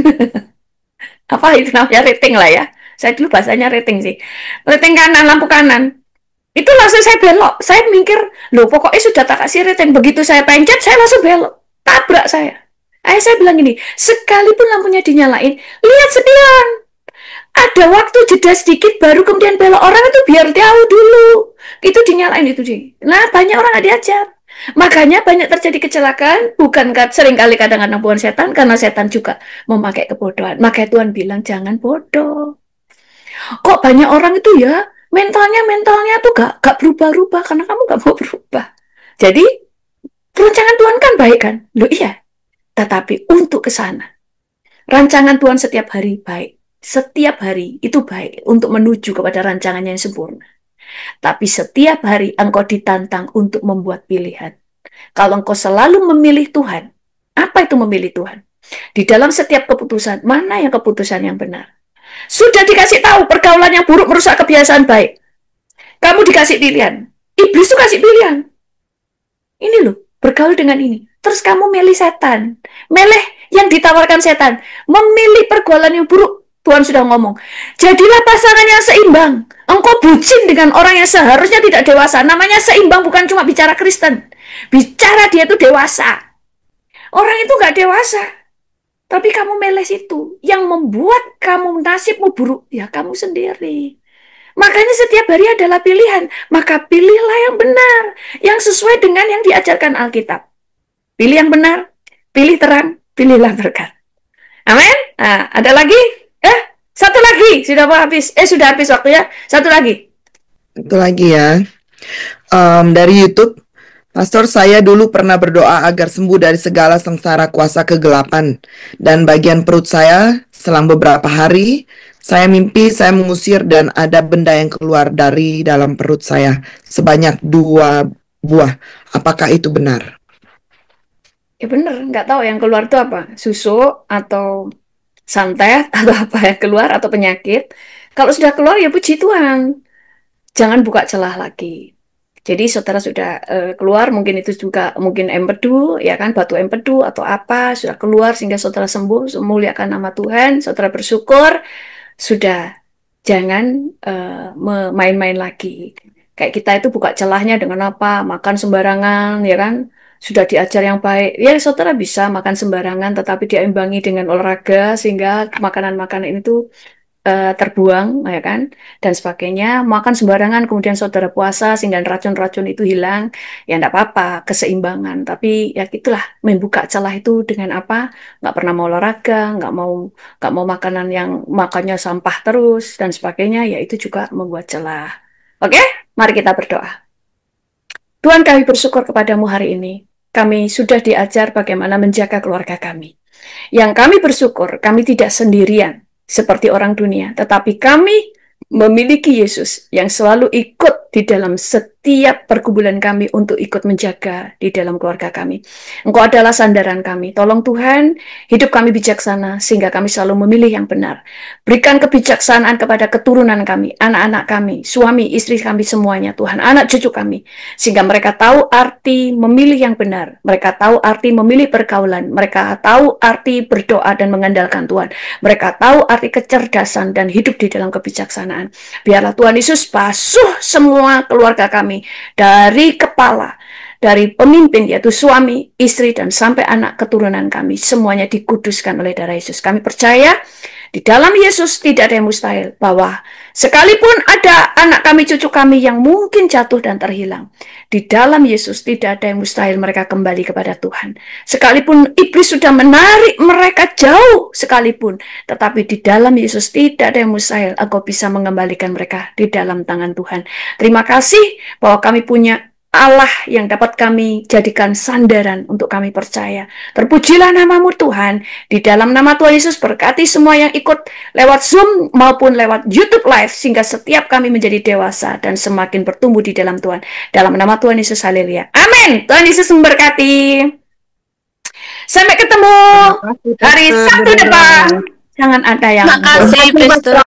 Apa itu namanya rating lah ya? Saya dulu bahasanya rating sih. Rating kanan, lampu kanan. Itu langsung saya belok, saya mikir, loh pokoknya sudah tak kasih rating, begitu saya pencet, saya langsung belok, tabrak saya. Ayah saya bilang gini, sekalipun lampunya dinyalain, lihat spion. Ada waktu jeda sedikit baru kemudian belok, orang itu biar tahu dulu. Itu dinyalain itu sih. Nah, banyak orang nggak diajar. Makanya banyak terjadi kecelakaan, bukan seringkali kadang-kadang bukan setan, karena setan juga memakai kebodohan. Makanya Tuhan bilang jangan bodoh. Kok banyak orang itu ya mentalnya tuh gak berubah-ubah karena kamu gak mau berubah. Jadi rancangan Tuhan kan baik kan? Loh iya. Tetapi untuk ke sana, rancangan Tuhan setiap hari baik. Setiap hari itu baik untuk menuju kepada rancangannya yang sempurna. Tapi setiap hari engkau ditantang untuk membuat pilihan. Kalau engkau selalu memilih Tuhan, apa itu memilih Tuhan? Di dalam setiap keputusan, mana yang keputusan yang benar? Sudah dikasih tahu pergaulan yang buruk merusak kebiasaan baik. Kamu dikasih pilihan. Iblis itu kasih pilihan. Ini loh, bergaul dengan ini. Terus kamu milih setan. Milih yang ditawarkan setan. Memilih pergaulan yang buruk. Tuhan sudah ngomong, jadilah pasangan yang seimbang. Engkau bucin dengan orang yang seharusnya tidak dewasa. Namanya seimbang bukan cuma bicara Kristen. Bicara dia itu dewasa. Orang itu gak dewasa. Tapi kamu milih situ. Yang membuat kamu nasibmu buruk, ya kamu sendiri. Makanya setiap hari adalah pilihan. Maka pilihlah yang benar. Yang sesuai dengan yang diajarkan Alkitab. Pilih yang benar. Pilih terang. Pilihlah berkat. Amin. Nah, ada lagi? Satu lagi. Sudah habis waktunya. Satu lagi. Itu lagi ya. Dari YouTube, Pastor, saya dulu pernah berdoa agar sembuh dari segala sengsara kuasa kegelapan. Dan bagian perut saya selang beberapa hari, saya mimpi saya mengusir dan ada benda yang keluar dari dalam perut saya sebanyak 2 buah. Apakah itu benar? Ya benar, nggak tahu yang keluar itu apa. Susu atau santet atau apa yang keluar atau penyakit. Kalau sudah keluar ya puji Tuhan. Jangan buka celah lagi. Jadi saudara sudah keluar, mungkin itu juga mungkin empedu, ya kan, batu empedu atau apa, sudah keluar sehingga saudara sembuh, memuliakan nama Tuhan, saudara bersyukur, sudah jangan main-main lagi. Kayak kita itu buka celahnya dengan apa, makan sembarangan, ya kan, sudah diajar yang baik, ya saudara bisa makan sembarangan, tetapi diimbangi dengan olahraga sehingga makanan-makanan itu terbuang, ya kan, dan sebagainya. Makan sembarangan, kemudian saudara puasa sehingga racun-racun itu hilang, ya enggak apa-apa, keseimbangan. Tapi ya itulah, membuka celah itu dengan apa? Nggak pernah mau olahraga, nggak mau makanan yang makannya sampah terus dan sebagainya, ya itu juga membuat celah. Oke, mari kita berdoa. Tuhan, kami bersyukur kepadamu hari ini. Kami sudah diajar bagaimana menjaga keluarga kami. Yang kami bersyukur, kami tidak sendirian seperti orang dunia, tetapi kami memiliki Yesus yang selalu ikut di dalam setiap pergumulan kami untuk ikut menjaga di dalam keluarga kami. Engkau adalah sandaran kami. Tolong Tuhan, hidup kami bijaksana sehingga kami selalu memilih yang benar. Berikan kebijaksanaan kepada keturunan kami, anak-anak kami, suami, istri kami semuanya, Tuhan, anak cucu kami, sehingga mereka tahu arti memilih yang benar. Mereka tahu arti memilih pergaulan. Mereka tahu arti berdoa dan mengandalkan Tuhan. Mereka tahu arti kecerdasan dan hidup di dalam kebijaksanaan. Biarlah Tuhan Yesus basuh semua keluarga kami dari kepala, dari pemimpin yaitu suami, istri, dan sampai anak keturunan kami. Semuanya dikuduskan oleh darah Yesus. Kami percaya di dalam Yesus tidak ada yang mustahil, bahwa sekalipun ada anak kami, cucu kami yang mungkin jatuh dan terhilang, di dalam Yesus tidak ada yang mustahil mereka kembali kepada Tuhan. Sekalipun iblis sudah menarik mereka jauh sekalipun, tetapi di dalam Yesus tidak ada yang mustahil. Engkau bisa mengembalikan mereka di dalam tangan Tuhan. Terima kasih bahwa kami punya Allah yang dapat kami jadikan sandaran untuk kami percaya. Terpujilah namamu Tuhan. Di dalam nama Tuhan Yesus, berkati semua yang ikut lewat Zoom maupun lewat YouTube Live, sehingga setiap kami menjadi dewasa dan semakin bertumbuh di dalam Tuhan. Dalam nama Tuhan Yesus, haleluya. Amin. Tuhan Yesus memberkati. Sampai ketemu hari Sabtu depan. Jangan ada yang... Terima kasih, Pastor.